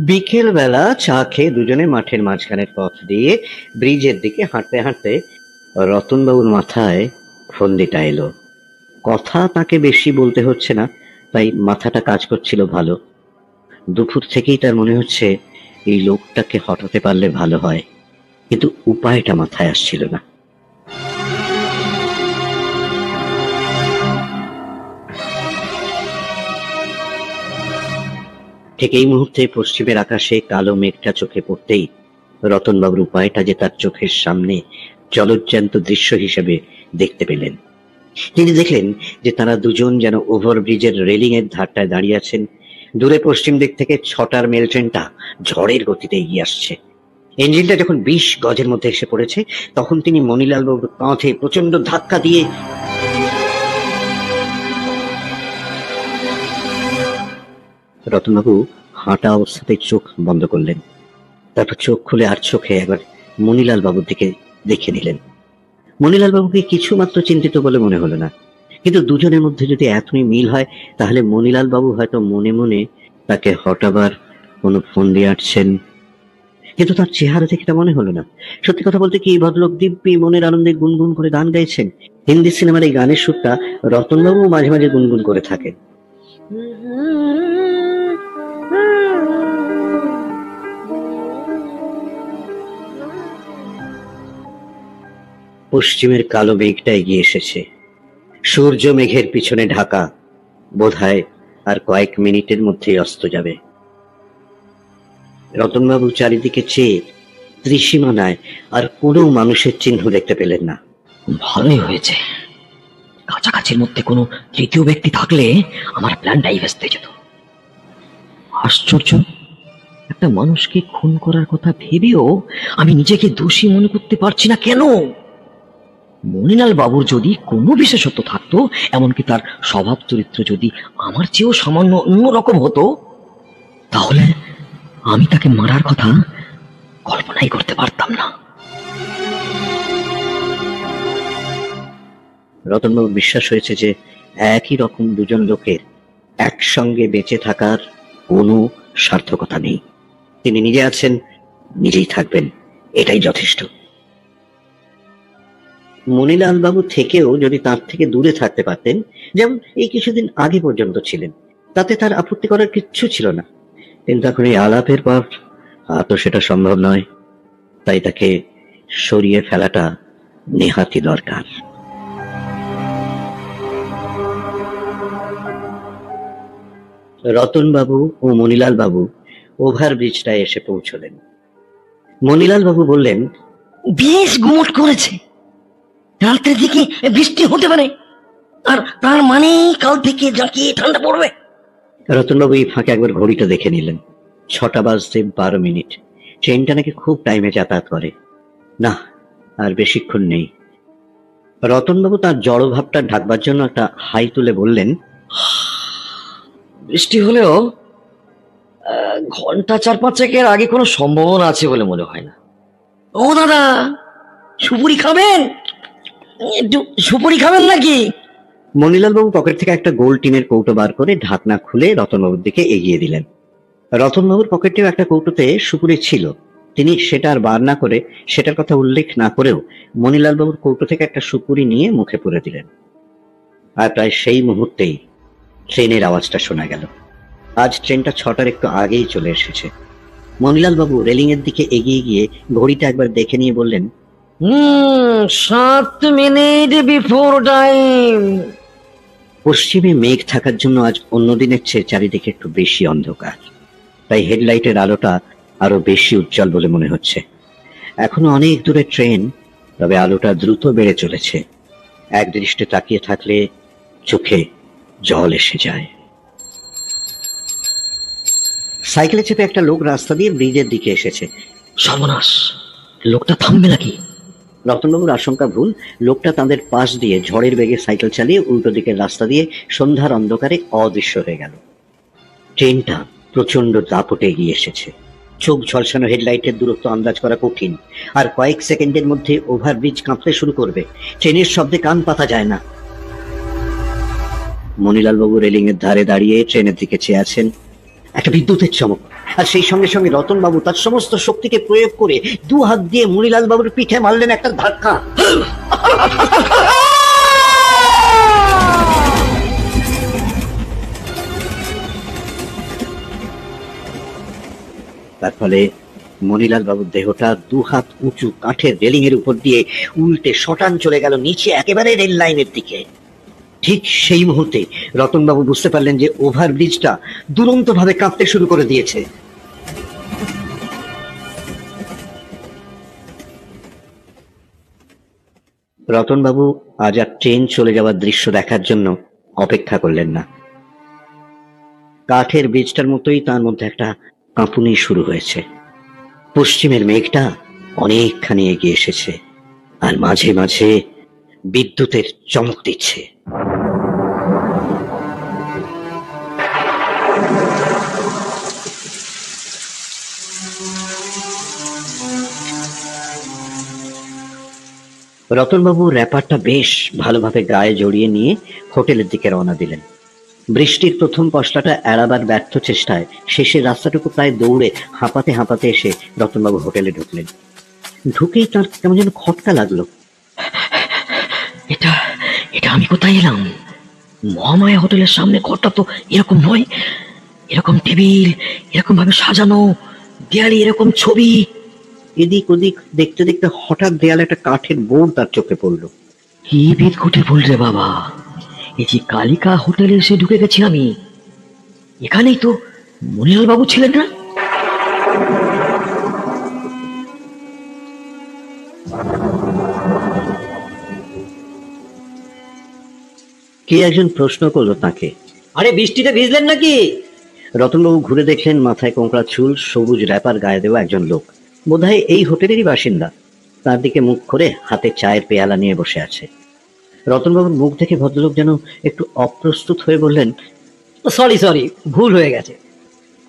বিকেল বেলা চা খেয়ে দুজনে মাঠের মাঝখানের পথ দিয়ে ব্রিজের দিকে হাঁটতে হাঁটতে রতনবাবুর মাথায় ফন্দিটা এলো। কথা তাকে বেশি বলতে হচ্ছে না, তাই মাথাটা কাজ করছিল ভালো। দুপুর থেকেই তার মনে হচ্ছে এই লোকটাকে হটাতে পারলে ভালো হয়, কিন্তু উপায়টা মাথায় আসছিল না। ঠিক এই মুহূর্তে পশ্চিমের আকাশে কালো মেঘটা চোখে পড়তেই রতনবাবুর উপায়টা যে তার চোখের সামনে জলজ্যান্ত দৃশ্য হিসেবে দেখতে পেলেন। তিনি দেখলেন যে তারা দুজন যেন ওভারব্রিজের রেলিং এর ধারটায় দাঁড়িয়ে আছেন। দূরে পশ্চিম দিক থেকে 6টার মেল ট্রেনটা ঝড়ের গতিতে এগিয়ে আসছে। ইঞ্জিনটা যখন 20 গজের মধ্যে এসে পড়েছে তখন তিনি মণিলাল বাবুর কাঁধে প্রচন্ড ধাক্কা দিয়ে রতনবাবু হাঁটা অবস্থাতেই চোখ বন্ধ করলেন। তারপর চোখ খুলে আর চোখে একবার মণিলাল বাবুর দিকে দেখে নিলেন। মণিলাল বাবুকে কিছু মাত্র চিন্তিত বলে মনে হলো না, কিন্তু দুজনের মধ্যে যদি এতই মিল হয় তাহলে মণিলাল বাবু হয়তো মনে মনে তাকে হটাবার কোনো ফোন দিয়ে আটছেন। কিন্তু তার চেহারা থেকে তা মনে হলো না। সত্যি কথা বলতে কি, এই ভদ্রলোক দিব্যি মনের আনন্দে গুনগুন করে গান গাইছেন। হিন্দি সিনেমার এই গানের সুরটা রতনবাবু মাঝে মাঝে গুনগুন করে থাকেন। পশ্চিমের কালো মেঘটা এগিয়ে এসেছে। সূর্য মেঘের পিছনে ঢাকা, বোধহয় আর কয়েক মিনিটের মধ্যেই অস্ত যাবে। রতনবাবু চারিদিকে চেয়ে ত্রিসীমানায় আর কোনো মানুষের চিহ্ন দেখতে পেলেন না। ভালোই হয়েছে, কাছাকাছির মধ্যে কোনো তৃতীয় ব্যক্তি থাকলে আমার প্ল্যানটাই ভেস্তে যেত। আশ্চর্য, একটা মানুষকে খুন করার কথা ভেবেও আমি নিজেকে দোষী মনে করতে পারছি না কেন? মনিলাল বাবুর যদি কোনো বিশেষত্ব থাকতো, এমনকি তার স্বভাব চরিত্র যদি আমার চেয়েও সামান্য অন্যরকম হতো, তাহলে আমি তাকে মারার কথা কল্পনাই করতে পারতাম না। রতনবাবুর বিশ্বাস হয়েছে যে একই রকম দুজন লোকের একসঙ্গে বেঁচে থাকার কোনো সার্থকতা নেই। তিনি নিজে আছেন, নিজেই থাকবেন, এটাই যথেষ্ট। মনিলাল বাবু থেকেও যদি তার থেকে দূরে থাকতে পারতেন, যেমন এই কিছুদিন আগে পর্যন্ত ছিলেন, তাতে তার আপত্তি করার কিচ্ছু ছিল না। কিন্তু এখন এই আলাপের পর আর তো সেটা সম্ভব নয়, তাই তাকে সরিয়ে ফেলাটা নেহাতি দরকার। রতনবাবু ও মনিলাল বাবু ওভারব্রিজটায় এসে পৌঁছলেন। মনিলাল বাবু বললেন, বেশ গুমট করেছে, রাত্রের দিকে বৃষ্টি হতে পারে, আর তার মানে কাল থেকে জাঁকিয়ে ঠান্ডা পড়বে। রতনবাবু এই ফাঁকে একবার ঘড়িটা দেখে নিলেন। 6টা বাজতে 12 মিনিট। ট্রেনটা নাকি খুব টাইমে যাতায়াত করে। না, আর বেশিক্ষণ নেই। রতনবাবু তার জড়ভাবটা ঢাকবার জন্য একটা হাই তুলে বললেন, বৃষ্টি হলেও ঘন্টা 4-5 আগে কোনো সম্ভাবনা আছে বলে মনে হয় না। ও দাদা, সুপুরি খাবেন? একটু সুপুরি খাবেন নাকি? মনিলাল বাবু পকেট থেকে একটা গোল টিনের কৌটো বার করে ঢাকনা খুলে রতনবাবুর দিকে এগিয়ে দিলেন। রতনবাবুর পকেটেও একটা কৌটোতে সুপুরি ছিল। তিনি সেটা আর বার না করে, সেটার কথা উল্লেখ না করেও মনিলাল বাবুর কৌটো থেকে একটা সুপুরি নিয়ে মুখে পুরে দিলেন। আর প্রায় সেই মুহূর্তেই ট্রেনের আওয়াজটা শোনা গেল। আজ ট্রেনটা 6টার একটু আগেই চলে এসেছে। মনিলাল বাবু রেলিং এর দিকে এগিয়ে গিয়ে ঘড়িটা একবার দেখে নিয়ে বললেন, 7 মিনিট বিফোর টাইম। পশ্চিমে মেঘ থাকার জন্য আজ অন্য দিনের চেয়ে চারিদিকে একটু বেশি অন্ধকার, তাই হেডলাইটের আলোটা আরো বেশি উজ্জ্বল বলে মনে হচ্ছে। এখনো অনেক দূরে ট্রেন, তবে আলোটা দ্রুত বেড়ে চলেছে। এক দৃষ্টে তাকিয়ে থাকলে চোখে জল এসে যায়। সাইকেলে চেপে একটা লোক রাস্তা দিয়ে ব্রিজের দিকে এসেছে। সর্বনাশ, লোকটা থামবে নাকি? রতনবাবুর আশঙ্কা ভুল। লোকটা তাদের পাশ দিয়ে ঝড়ের বেগে সাইকেল চালিয়ে উল্টো দিকের রাস্তা দিয়ে সন্ধ্যার অন্ধকারে অদৃশ্য হয়ে গেল। ট্রেনটা প্রচন্ড দাপটে এগিয়ে এসেছে। চোখ ঝলসানো হেডলাইটের দূরত্ব আন্দাজ করা কঠিন, আর কয়েক সেকেন্ডের মধ্যে ওভারব্রিজ কাঁপতে শুরু করবে। ট্রেনের শব্দে কান পাতা যায় না। মনিলাল বাবু রেলিং এর ধারে দাঁড়িয়ে ট্রেনের দিকে চেয়ে আছেন। একটা বিদ্যুতের চমক, আর সেই সঙ্গে সঙ্গে রতন বাবু তার সমস্ত শক্তিকে প্রয়োগ করে 2 হাত দিয়ে মনিলাল বাবুর পিঠে মারলেন একটা ধাক্কা। তার ফলে মনিলাল বাবুর দেহটা 2 হাত উঁচু কাঠের রেলিং এর উপর দিয়ে উল্টে শটান চলে গেল নিচে, একেবারে রেল লাইনের দিকে। ঠিক সেই মুহূর্তে রতনবাবু বুঝতে পারলেন যে ওভারব্রিজটা দুরন্ত ভাবে কাঁপতে শুরু করে দিয়েছে। রতনবাবু আজ আর ট্রেন চলে যাওয়ার দৃশ্য দেখার জন্য অপেক্ষা করলেন না। কাঠের ব্রিজটার মতোই তার মধ্যে একটা কাঁপুনি শুরু হয়েছে। পশ্চিমের মেঘটা অনেকখানি এগিয়ে এসেছে, আর মাঝে মাঝে বিদ্যুতের চমক দিচ্ছে। রতনবাবু র্যাপারটা বেশ ভালোভাবে গায়ে জড়িয়ে নিয়ে হোটেলের দিকে রওনা দিলেন। বৃষ্টির প্রথম পশলাটা এড়াবার ব্যর্থ চেষ্টায় শেষের রাস্তাটুকু প্রায় দৌড়ে হাঁপাতে হাঁপাতে এসে রতনবাবু হোটেলে ঢুকলেন। ঢুকেই তার কেমন যেন খটকা লাগলো। এটা এটা আমি কোথায় এলাম? মহামায়া হোটেলের সামনে ঘরটা তো এরকম নয়। এরকম টেবিল, এরকম ভাবে সাজানো, দেয়ালে এরকম ছবি। এদিক ওদিক দেখতে দেখতে হঠাৎ দেয়ালে একটা কাঠের বোর্ড তার চোখে পড়লো। কি বিদঘুটে ভুল রে বাবা! এই যে কালিকা হোটেলে এসে ঢুকে গেছি আমি। এখানেই তো মনিলাল বাবু ছিলেন না? কে একজন প্রশ্ন করলো তাকে, আরে বৃষ্টিতে ভিজলেন নাকি? রতনবাবু ঘুরে দেখলেন মাথায় কোঁকড়া চুল, সবুজ র্যাপার গায়ে দেওয়া একজন লোক, বোধহয় এই হোটেলেরই বাসিন্দা। তার দিকে মুখ করে হাতে চায়ের পেয়ালা নিয়ে বসে আছে। রতনবাবুর মুখ দেখে ভদ্রলোক যেন একটু অপ্রস্তুত হয়ে বললেন, সরি সরি, ভুল হয়ে গেছে।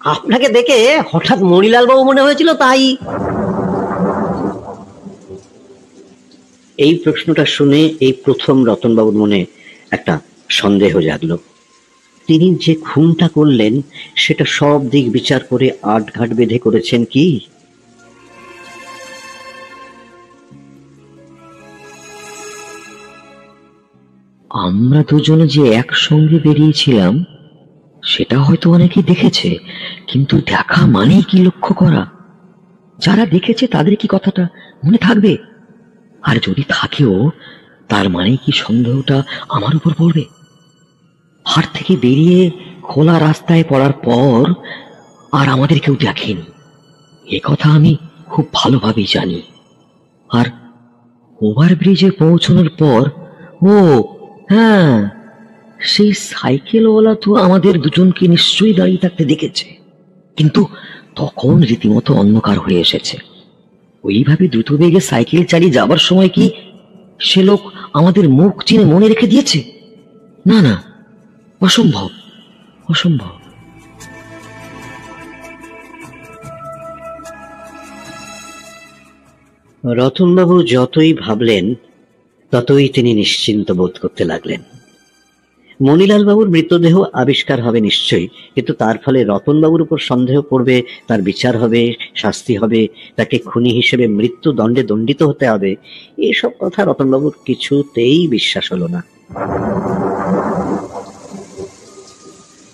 আপনাকে দেখে হঠাৎ মণিলাল বাবু মনে হয়েছিল, তাই। এই প্রশ্নটা শুনে এই প্রথম রতনবাবুর মনে একটা সন্দেহ জাগলো। তিনি যে খুনটা করলেন সেটা সব দিক বিচার করে আটঘাট বেঁধে করেছেন কি? আমরা দুজনে যে একসঙ্গে বেরিয়েছিলাম সেটা হয়তো অনেকে দেখেছে, কিন্তু দেখা মানেই কি লক্ষ্য করা? যারা দেখেছে তাদের কি কথাটা মনে থাকবে? আর যদি থাকেও, তার মানে কি সন্দেহটা আমার উপর পড়বে? হাট থেকে বেরিয়ে খোলা রাস্তায় পড়ার পর আর আমাদের কেউ দেখেনি, এ কথা আমি খুব ভালোভাবেই জানি। আর ওভারব্রিজে পৌঁছানোর পর, ও হ্যাঁ, সেই সাইকেলওয়ালা তো আমাদের দুজনকে নিশ্চয়ই দাঁড়িয়ে থাকতে দেখেছে, কিন্তু তখন রীতিমতো অন্ধকার হয়ে এসেছে। ওইভাবে দ্রুত বেগে সাইকেল চালিয়ে যাবার সময় কি সে লোক আমাদের মুখ চিনে মনে রেখে দিয়েছে? না না, অসম্ভব, অসম্ভব। রতনবাবু যতই ভাবলেন ততই তিনি নিশ্চিন্ত বোধ করতে লাগলেন। মণিলাল বাবুর মৃতদেহ আবিষ্কার হবে নিশ্চয়ই, কিন্তু তার ফলে রতনবাবুর উপর সন্দেহ পড়বে, তার বিচার হবে, শাস্তি হবে, তাকে খুনি হিসেবে মৃত্যু দণ্ডে দণ্ডিত হতে হবে, এসব কথা রতনবাবুর কিছুতেই বিশ্বাস হলো না।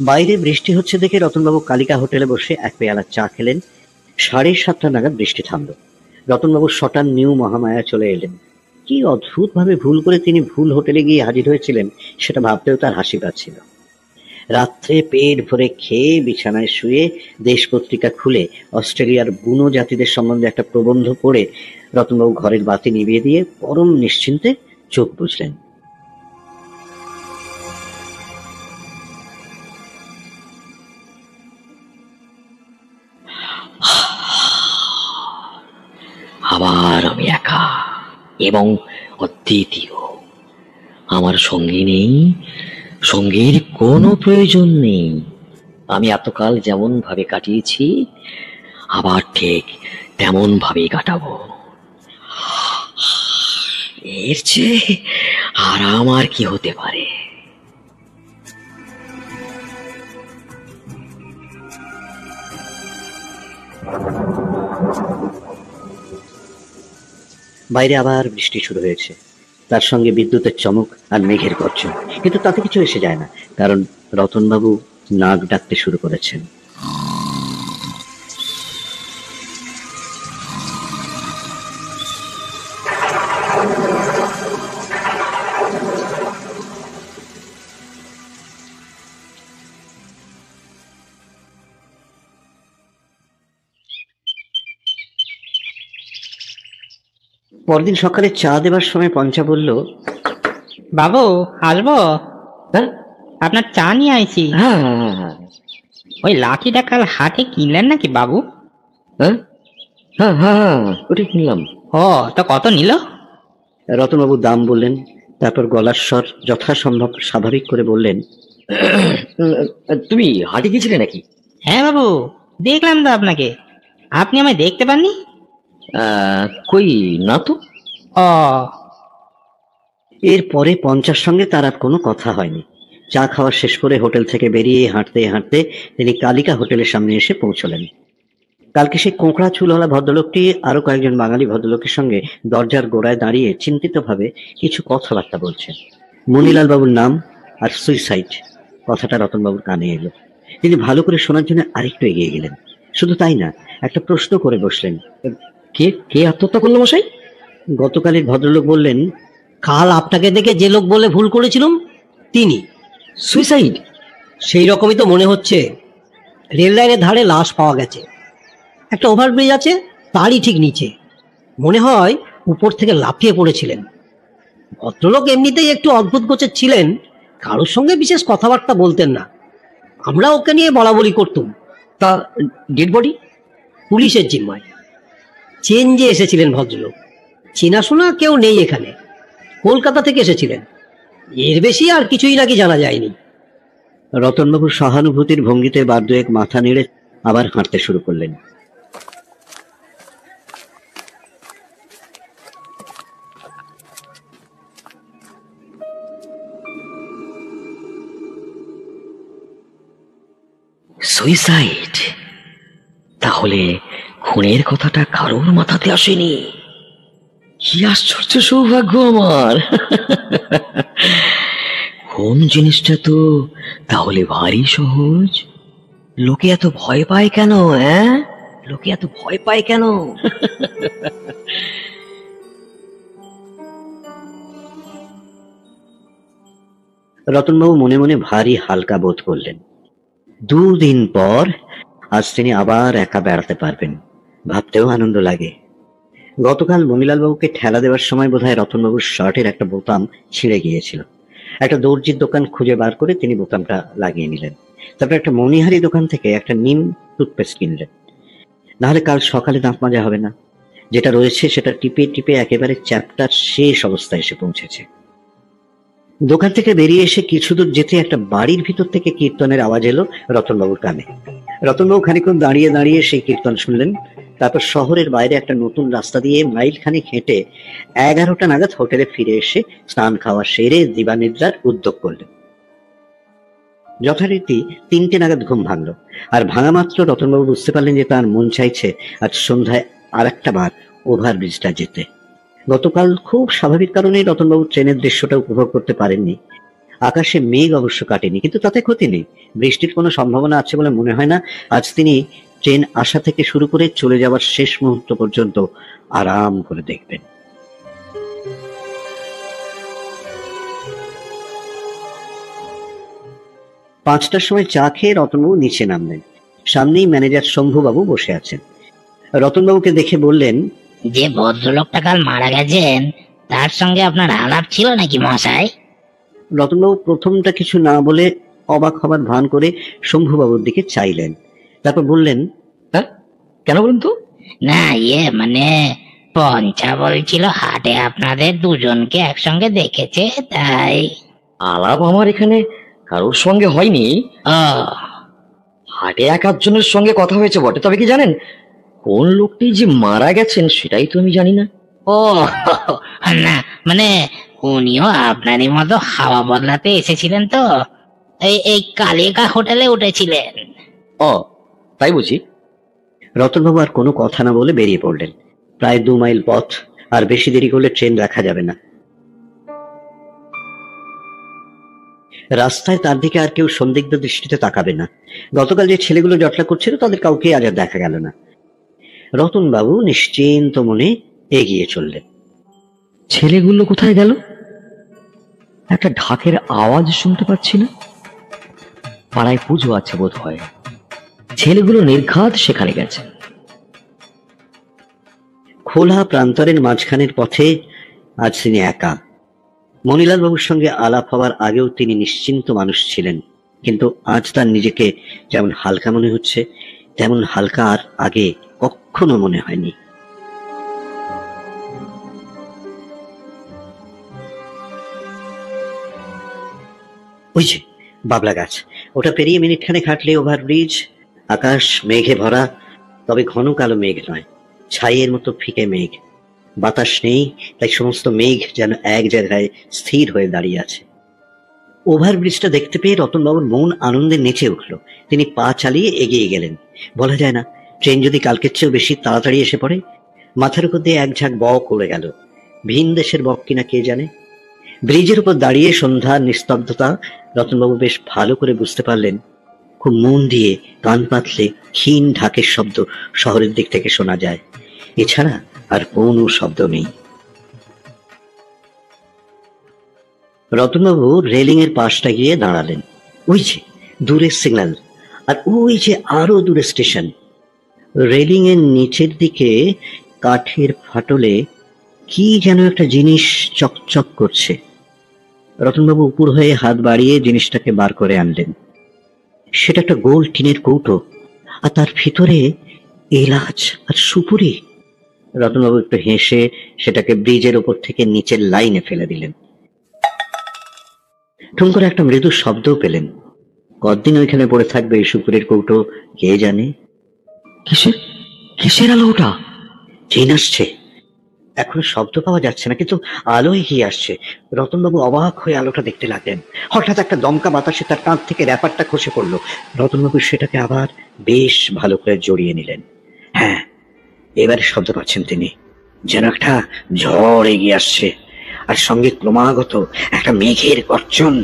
বাইরে বৃষ্টি হচ্ছে দেখে রতনবাবু কালিকা হোটেলে বসে এক পেয়ালা চা খেলেন। 7:30 নাগাদ বৃষ্টি থামল। রতনবাবু শটান নিউ মহামায়া চলে এলেন। কি অদ্ভুত ভাবে ভুল করে তিনি ভুল হোটেলে গিয়ে হাজির হয়েছিলেন সেটা ভাবতেও তার হাসি পাচ্ছিল। রাত্রে পেট ভরে খেয়ে বিছানায় শুয়ে দেশ পত্রিকা খুলে অস্ট্রেলিয়ার বুনো জাতিদের সম্বন্ধে একটা প্রবন্ধ পড়ে রতনবাবু ঘরের বাতি নিভিয়ে দিয়ে পরম নিশ্চিন্তে চোখ বুঝলেন। আবার আমি একা এবং অদ্বিতীয়। আমার সঙ্গী নেই, সঙ্গীর কোনো প্রয়োজন নেই। আমি এতকাল যেমন ভাবে কাটিয়েছি আবার ঠিক তেমন ভাবেই কাটাবো। এর চেয়ে আর আমার কি হতে পারে? বাইরে আবার বৃষ্টি শুরু হয়েছে, তার সঙ্গে বিদ্যুতের চমক আর মেঘের গর্জন, কিন্তু তাতে কিছু এসে যায় না, কারণ রতনবাবু নাক ডাকতে শুরু করেছেন। পরদিন সকালে চা দেবার সময় পঞ্চা বলল, বাবু আসবো? হ্যাঁ আপনার চা নিয়ে আইছি। হ্যাঁ হ্যাঁ হ্যাঁ ওই লাঠিটা কাল হাটে কিনলেন নাকি বাবু? হ্যাঁ হ্যাঁ হ্যাঁ, ওটাই কিনলাম। ও, তো কত নিল? রতনবাবু দাম বললেন, তারপর গলার স্বর যথাসম্ভব স্বাভাবিক করে বললেন, তুমি হাটে গিয়েছিলে নাকি? হ্যাঁ বাবু, দেখলাম তো আপনাকে। আপনি আমায় দেখতে পাননি? কই না তো। ও, এরপরে পঞ্চার সঙ্গে তার আর কোনো কথা হয়নি। চা খাওয়া শেষ করে হোটেল থেকে বেরিয়ে হাঁটতে হাঁটতে তিনি কালিকা হোটেলের সামনে এসে পৌঁছলেন। কালকে সেই কোঁকড়া চুলওয়ালা ভদ্রলোকটি আরো কয়েকজন বাঙালি ভদ্রলোকের সঙ্গে দরজার গোড়ায় দাঁড়িয়ে চিন্তিতভাবে কিছু কথাবার্তা বলছেন। মণিলাল বাবুর নাম আর সুইসাইড কথাটা রতনবাবুর কানে এলো। তিনি ভালো করে শোনার জন্য আরেকটু এগিয়ে গেলেন। শুধু তাই না, একটা প্রশ্ন করে বসলেন, কে কে আত্মহত্যা করলো মশাই? গতকালের ভদ্রলোক বললেন, কাল আপনাকে দেখে যে লোক বলে ভুল করেছিলাম তিনি। সুইসাইড? সেই রকমই তো মনে হচ্ছে। রেল লাইনের ধারে লাশ পাওয়া গেছে, একটা ওভারব্রিজ আছে তারই ঠিক নিচে। মনে হয় উপর থেকে লাফিয়ে পড়েছিলেন। ভদ্রলোক এমনিতেই একটু অদ্ভুত গোছের ছিলেন, কারোর সঙ্গে বিশেষ কথাবার্তা বলতেন না। আমরা ওকে নিয়ে বলা বলি করতুম। তা ডেড বডি? পুলিশের জিম্মায়। চেঞ্জে এসেছিলেন ভদ্রলোক, চেনাশোনা কেউ নেই এখানে, কলকাতা থেকে এসেছিলেন, এর বেশি আর কিছুই নাকি জানা যায়নি। রতনবাবু সহানুভূতির ভঙ্গিতে বার দুয়েক মাথা নেড়ে আবার হাঁটতে শুরু করলেন। সুইসাইড? তাহলে খুনের কথাটা কারোর মাথাতে আসেনি। কি আশ্চর্য সৌভাগ্য আমার! খুন জিনিসটা তো তাহলে ভারী সহজ। লোকে এত ভয় পায় কেন? লোকে এত ভয় পায় কেন? রতনবাবু মনে মনে ভারী হালকা বোধ করলেন। 2 দিন পর আজ তিনি আবার একা বেড়াতে পারবেন, ভাবতেও আনন্দ লাগে। গতকাল মনিলাল বাবুকে ঠেলা দেওয়ার সময় বোধহয় রতনবাবুর শার্টের একটা বোতাম ছিঁড়ে গিয়েছিল। একটা দর্জির দোকান খুঁজে বার করে তিনি বোতামটা লাগিয়ে নিলেন। তারপর একটা মণিহারি দোকান থেকে একটা নিম টুথপেস্ট কিনলেন, নাহলে কাল সকালে দাঁত মাজা হবে না। যেটা রয়েছে সেটা টিপে টিপে একেবারে চ্যাপ্টার শেষ অবস্থায় এসে পৌঁছেছে। দোকান থেকে বেরিয়ে এসে কিছু দূর যেতে একটা বাড়ির ভিতর থেকে কীর্তনের আওয়াজ এলো রতনবাবুর কানে। রতনবাবু খানিকক্ষণ দাঁড়িয়ে দাঁড়িয়ে সেই কীর্তন শুনলেন। তারপর শহরের বাইরে একটা নতুন রাস্তা দিয়ে মাইল খানিক হেঁটে 11টা নাগাদ হোটেলে ফিরে এসে স্নান খাওয়া সেরে দিবানিদ্রার উদ্যোগ করলেন। যথারীতি 3টে নাগাদ ঘুম ভাঙলো, আর ভাঙা মাত্র রতনবাবু বুঝতে পারলেন যে তার মন চাইছে আজ সন্ধ্যায় আর একটা বার ওভারব্রিজটা যেতে। গতকাল খুব স্বাভাবিক কারণেই রতনবাবু ট্রেনের দৃশ্যটা উপভোগ করতে পারেননি। আকাশে মেঘ অবশ্য কাটেনি, কিন্তু তাতে ক্ষতি নেই। বৃষ্টির কোনো সম্ভাবনা আছে বলে মনে হয় না। আজ তিনি ট্রেন আসা থেকে শুরু করে চলে যাওয়ার শেষ মুহূর্ত পর্যন্ত আরাম করে দেখবেন। পাঁচটার সময় চা খেয়ে রতনবাবু নিচে নামলেন। সামনেই ম্যানেজার শম্ভুবাবু বসে আছেন। রতনবাবুকে দেখে বললেন, যে ভদ্রলোকটা কাল মারা গেছেন তার সঙ্গে আপনার আলাপ ছিল নাকি মশাই? রতনবাবু প্রথমটা কিছু না বলে অবাক হবার ভান করে শম্ভুবাবুর দিকে চাইলেন। তারপর বললেন, হ্যাঁ, কেন বলুন তো? না মানে পঞ্চা বলছিল হাটে আপনাদের দুজনকে একসঙ্গে দেখেছে, তাই। আলাপ আমার এখানে কারোর সঙ্গে হয়নি। ও, হাটে এক আধজনের সঙ্গে কথা হয়েছে বটে, তবে কি জানেন কোন লোকটি যে মারা গেছেন সেটাই তো আমি জানি না। ও না মানে উনিও আপনারই মতো হাওয়া বদলাতে এসেছিলেন তো, এই কালিকা হোটেলে উঠেছিলেন। ও, তাই বুঝি? রতনবাবু আর কোনো কথা না বলে বেরিয়ে পড়লেন। প্রায় 2 মাইল পথ, আর বেশি দেরি করলে ট্রেন রাখা যাবে না। রাস্তায় তার দিকে আর কেউ সন্দিগ্ধ দৃষ্টিতে তাকাবে না। গতকাল যে ছেলেগুলো জটলা করছিল তাদের কাউকে আজ আর দেখা গেল না। রতনবাবু নিশ্চিন্ত মনে এগিয়ে চললেন। ছেলেগুলো কোথায় গেল? একটা ঢাকের আওয়াজ শুনতে পাচ্ছি না। পাড়ায় পুজো আছে বোধ হয়, ছেলেগুলো নির্ঘাত সেখানে গেছে। খোলা প্রান্তরের মাঝখানের পথে আজ তিনি একা। মনিলাল বাবুর সঙ্গে আলাপ হওয়ার আগেও তিনি নিশ্চিন্ত মানুষ ছিলেন, কিন্তু আজ তার নিজেকে যেমন হালকা মনে হচ্ছে তেমন হালকা আর আগে কখনো মনে হয়নি। ওই যে বাবলা গাছ, ওটা পেরিয়ে মিনিট খানেক হাঁটলে ওভারব্রিজ। আকাশ মেঘে ভরা, তবে ঘন কালো মেঘ নয়, ছাইয়ের মতো ফিকে মেঘ। বাতাস নেই, তাই সমস্ত মেঘ যেন এক জায়গায় স্থির হয়ে দাঁড়িয়ে আছে। ওভারব্রিজটা দেখতে পেয়ে রতনবাবুর মন আনন্দে নেচে উঠল। তিনি পা চালিয়ে এগিয়ে গেলেন। বলা যায় না, ট্রেন যদি কালকের চেয়েও বেশি তাড়াতাড়ি এসে পড়ে। মাথার উপর দিয়ে এক ঝাঁক বক উড়ে গেল, ভিন দেশের বক কিনা কে জানে। ব্রিজের উপর দাঁড়িয়ে সন্ধ্যার নিস্তব্ধতা রতনবাবু বেশ ভালো করে বুঝতে পারলেন। খুব মন দিয়ে কান পাতলে ক্ষীণ ঢাকের শব্দ শহরের দিক থেকে শোনা যায়, এছাড়া আর কোনো শব্দ নেই। রতনবাবু রেলিং এর পাশটা গিয়ে দাঁড়ালেন। ওই যে দূরের সিগন্যাল, আর ওই যে আরো দূরে স্টেশন। রেলিং এর নিচের দিকে কাঠের ফাটলে কি যেন একটা জিনিস চকচক করছে। রতনবাবু উপর হয়ে হাত বাড়িয়ে জিনিসটাকে বার করে আনলেন। সেটা একটা গোল টিনের কৌটো, আর তার ভিতরে এলাচ আর সুপুরি। রতনবাবু একটু হেসে সেটাকে ব্রিজের ওপর থেকে নিচের লাইনে ফেলে দিলেন। ঠুম করে একটা মৃদু শব্দও পেলেন। কতদিন ওইখানে পড়ে থাকবে এই সুপুরির কৌটো কে জানে। কিসের কিসের আলো ওটা? ট্রেন আসছে। এখনো শব্দ পাওয়া যাচ্ছে না, কিন্তু আলো এগিয়ে আসছে। রতনবাবু অবাক হয়ে আলোটা দেখতে লাগলেন। হঠাৎ একটা দমকা বাতাসে তার কাঁধ থেকে র্যাপারটা খসে পড়লো। রতনবাবু সেটাকে আবার বেশ ভালো করে জড়িয়ে নিলেন। হ্যাঁ, এবারে শব্দ পাচ্ছেন তিনি, যেন একটা ঝড় এগিয়ে আসছে, আর সঙ্গে ক্রমাগত একটা মেঘের গর্জন।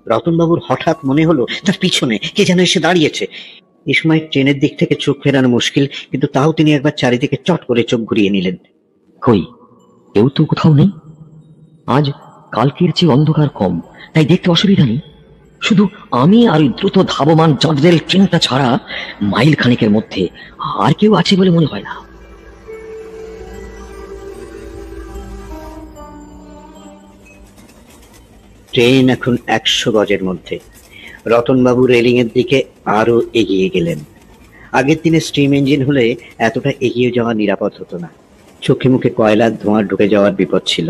রতনবাবুর হঠাৎ মনে হলো তার পিছনে কে যেন এসে দাঁড়িয়েছে। এই সময় ট্রেনের দিক থেকে চোখ ফেরানো মুশকিল, কিন্তু তাও তিনি একবার চারিদিকে চট করে চোখ ঘুরিয়ে নিলেন। কই, কেউ তো কোথাও নেই। আজ কালকের চেয়ে অন্ধকার কম, তাই দেখতে অসুবিধা নেই। শুধু আমি আর ওই দ্রুত ধাবমান জর্জেল ট্রেনটা ছাড়া মাইল খানিকের মধ্যে আর কেউ আছে বলে মনে হয় না। ট্রেন এখন 100 গজের মধ্যে। রতনবাবু রেলিং এর দিকে আরো এগিয়ে গেলেন। আগের দিনে স্টিম ইঞ্জিন হলে এতটা এগিয়ে যাওয়া নিরাপদ হতো না। চোখে মুখে কয়লার ধোঁয়া ঢুকে যাওয়ার বিপদ ছিল।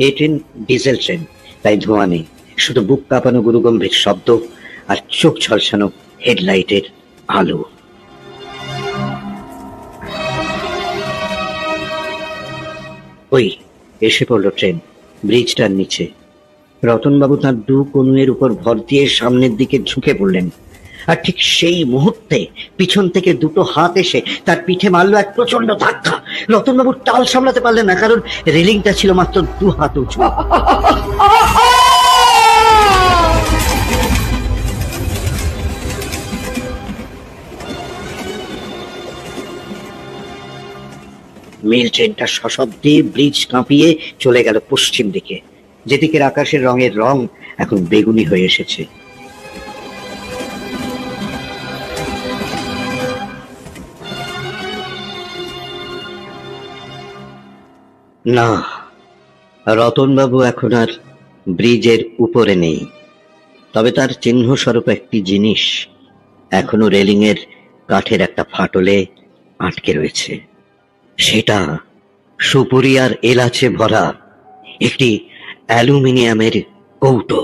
এই ট্রেন ডিজেল ট্রেন, তাই ধোঁয়া নেই, শুধু বুক কাঁপানো গুরুগম্ভীর শব্দ আর চোখ ঝলসানো হেডলাইটের আলো। ওই এসে পড়লো ট্রেন ব্রিজটার নিচে। রতনবাবু তার দু কনুয়ের উপর ভর দিয়ে সামনের দিকে ঝুঁকে পড়লেন, আর ঠিক সেই মুহূর্তে পিছন থেকে দুটো হাত এসে তার পিঠে মারলো এক প্রচন্ড ধাক্কা। রতনবাবু টাল সামলাতে পারলেন না, কারণ রেলিংটা ছিল মাত্র 2 হাত উঁচু। মেল ট্রেনটা সশব্দে ব্রিজ কাঁপিয়ে চলে গেল পশ্চিম দিকে, যেদিকের আকাশের রঙের রং এখন বেগুনি হয়ে এসেছে। না, রতনবাবু এখন আর ব্রিজের উপরে নেই, তবে তার চিহ্ন স্বরূপ একটি জিনিস এখনো রেলিং এর কাঠের একটা ফাটলে আটকে রয়েছে। সেটা সুপুরি আর এলাচে ভরা একটি অ্যালুমিনিয়ামের কৌটো।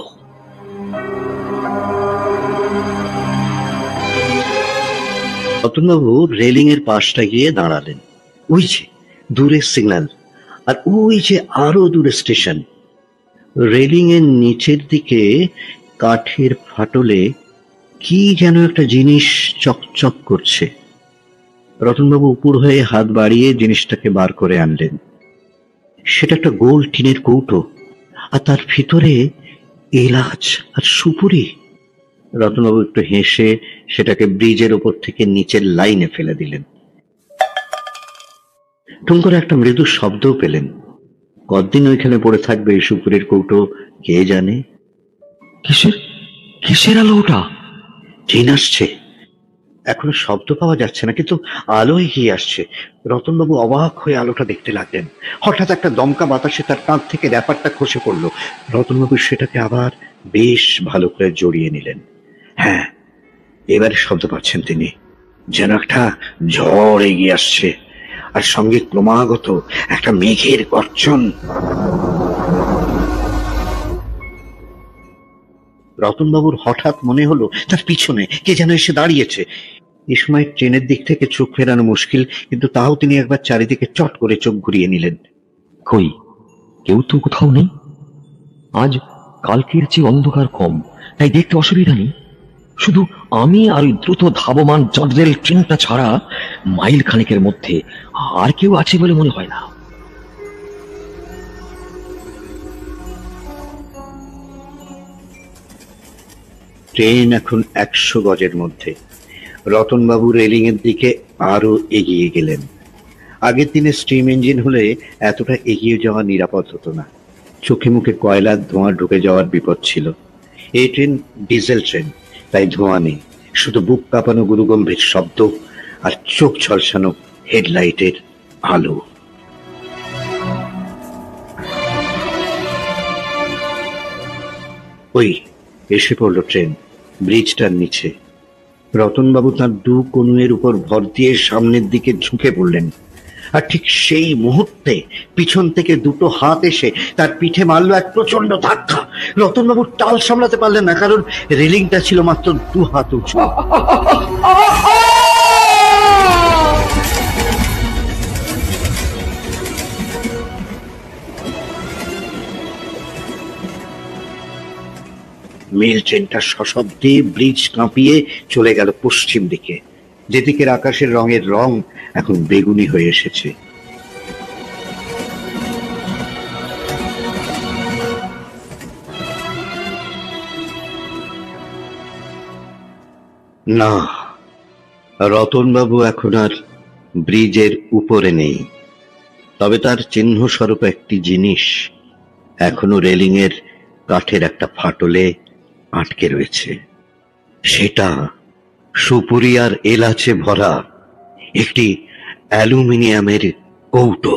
রতনবাবু রেলিং এর পাশটা গিয়ে দাঁড়ালেন। ওই যে দূরে সিগন্যাল, আর ওই যে আরো দূরে স্টেশন। রেলিং এর নিচের দিকে কাঠের ফাটলে কি যেন একটা জিনিস চকচক করছে। রতনবাবু উপর হয়ে হাত বাড়িয়ে জিনিসটাকে বার করে আনলেন। সেটা একটা গোল টিনের কৌটো, আর তার ভিতরে এলাচ আর সুপুরি। রতনবাবু একটু হেসে সেটাকে ব্রিজের ওপর থেকে নিচের লাইনে ফেলে দিলেন। ঠুম করে একটা মৃদু শব্দও পেলেন। কতদিন ওইখানে পড়ে থাকবে এই সুপুরির কৌটো কে জানে। কিসের কিসের আলো ওটা? ট্রেন আসছে। এখনো শব্দ পাওয়া যাচ্ছে না, কিন্তু আলো এগিয়ে আসছে। রতনবাবু অবাক হয়ে আলোটা দেখতে লাগলেন। হঠাৎ একটা দমকা বাতাসে তার কাঁধ থেকে র্যাপারটা খসে পড়লো। রতনবাবু সেটাকে আবার বেশ ভালো করে জড়িয়ে নিলেন। হ্যাঁ, এবারে শব্দ পাচ্ছেন তিনি, যেন একটা ঝড় এগিয়ে আসছে, আর সঙ্গে ক্রমাগত একটা মেঘের গর্জন। রতনবাবুর হঠাৎ মনে হলো তার পিছনে কে যেন এসে দাঁড়িয়েছে। এই সময় ট্রেনের দিক থেকে চোখ ফেরানো মুশকিল, কিন্তু তাও তিনি একবার চারিদিকে চট করে চোখ ঘুরিয়ে নিলেন। কই, কেউ তো কোথাও নেই। আজ কালকের চেয়ে অন্ধকার কম, তাই দেখতে অসুবিধা নেই। শুধু আমি আর ওই দ্রুত ধাবমান জর্জেল ট্রেনটা ছাড়া মাইল খানিকের মধ্যে আর কেউ আছে বলে মনে হয় না। ট্রেন এখন 100 গজের মধ্যে। রতনবাবু রেলিং এর দিকে আরো এগিয়ে গেলেন। আগের দিনে স্টিম ইঞ্জিন হলে এতটা এগিয়ে যাওয়া নিরাপদ হতো না। চোখে মুখে কয়লার ধোঁয়া ঢুকে যাওয়ার বিপদ ছিল। এই ট্রেন ডিজেল ট্রেন, তাই ধোঁয়া নেই, শুধু বুক কাঁপানো গুরুগম্ভীর শব্দ আর চোখ ঝলসানো হেডলাইটের আলো। ওই এসে পড়ল ট্রেন ব্রিজটার নিচে। রতনবাবু তার দু কনুয়ের উপর ভর দিয়ে সামনের দিকে ঝুঁকে পড়লেন, আর ঠিক সেই মুহূর্তে পিছন থেকে দুটো হাত এসে তার পিঠে মারল এক প্রচন্ড ধাক্কা। রতনবাবু টাল সামলাতে পারলেন না, কারণ রেলিংটা ছিল মাত্র 2 হাত উঁচু। মেল ট্রেনটা সশব্দে ব্রিজ কাঁপিয়ে চলে গেল পশ্চিম দিকে, যেদিকের আকাশের রঙের রং এখন বেগুনি হয়ে এসেছে। না, রতনবাবু এখন আর ব্রিজের উপরে নেই, তবে তার চিহ্ন স্বরূপ একটি জিনিস এখনো রেলিং এর কাঠের একটা ফাটলে আটকে রয়েছে। সেটা সুপুরি আর এলাচে ভরা একটি অ্যালুমিনিয়ামের কৌটো।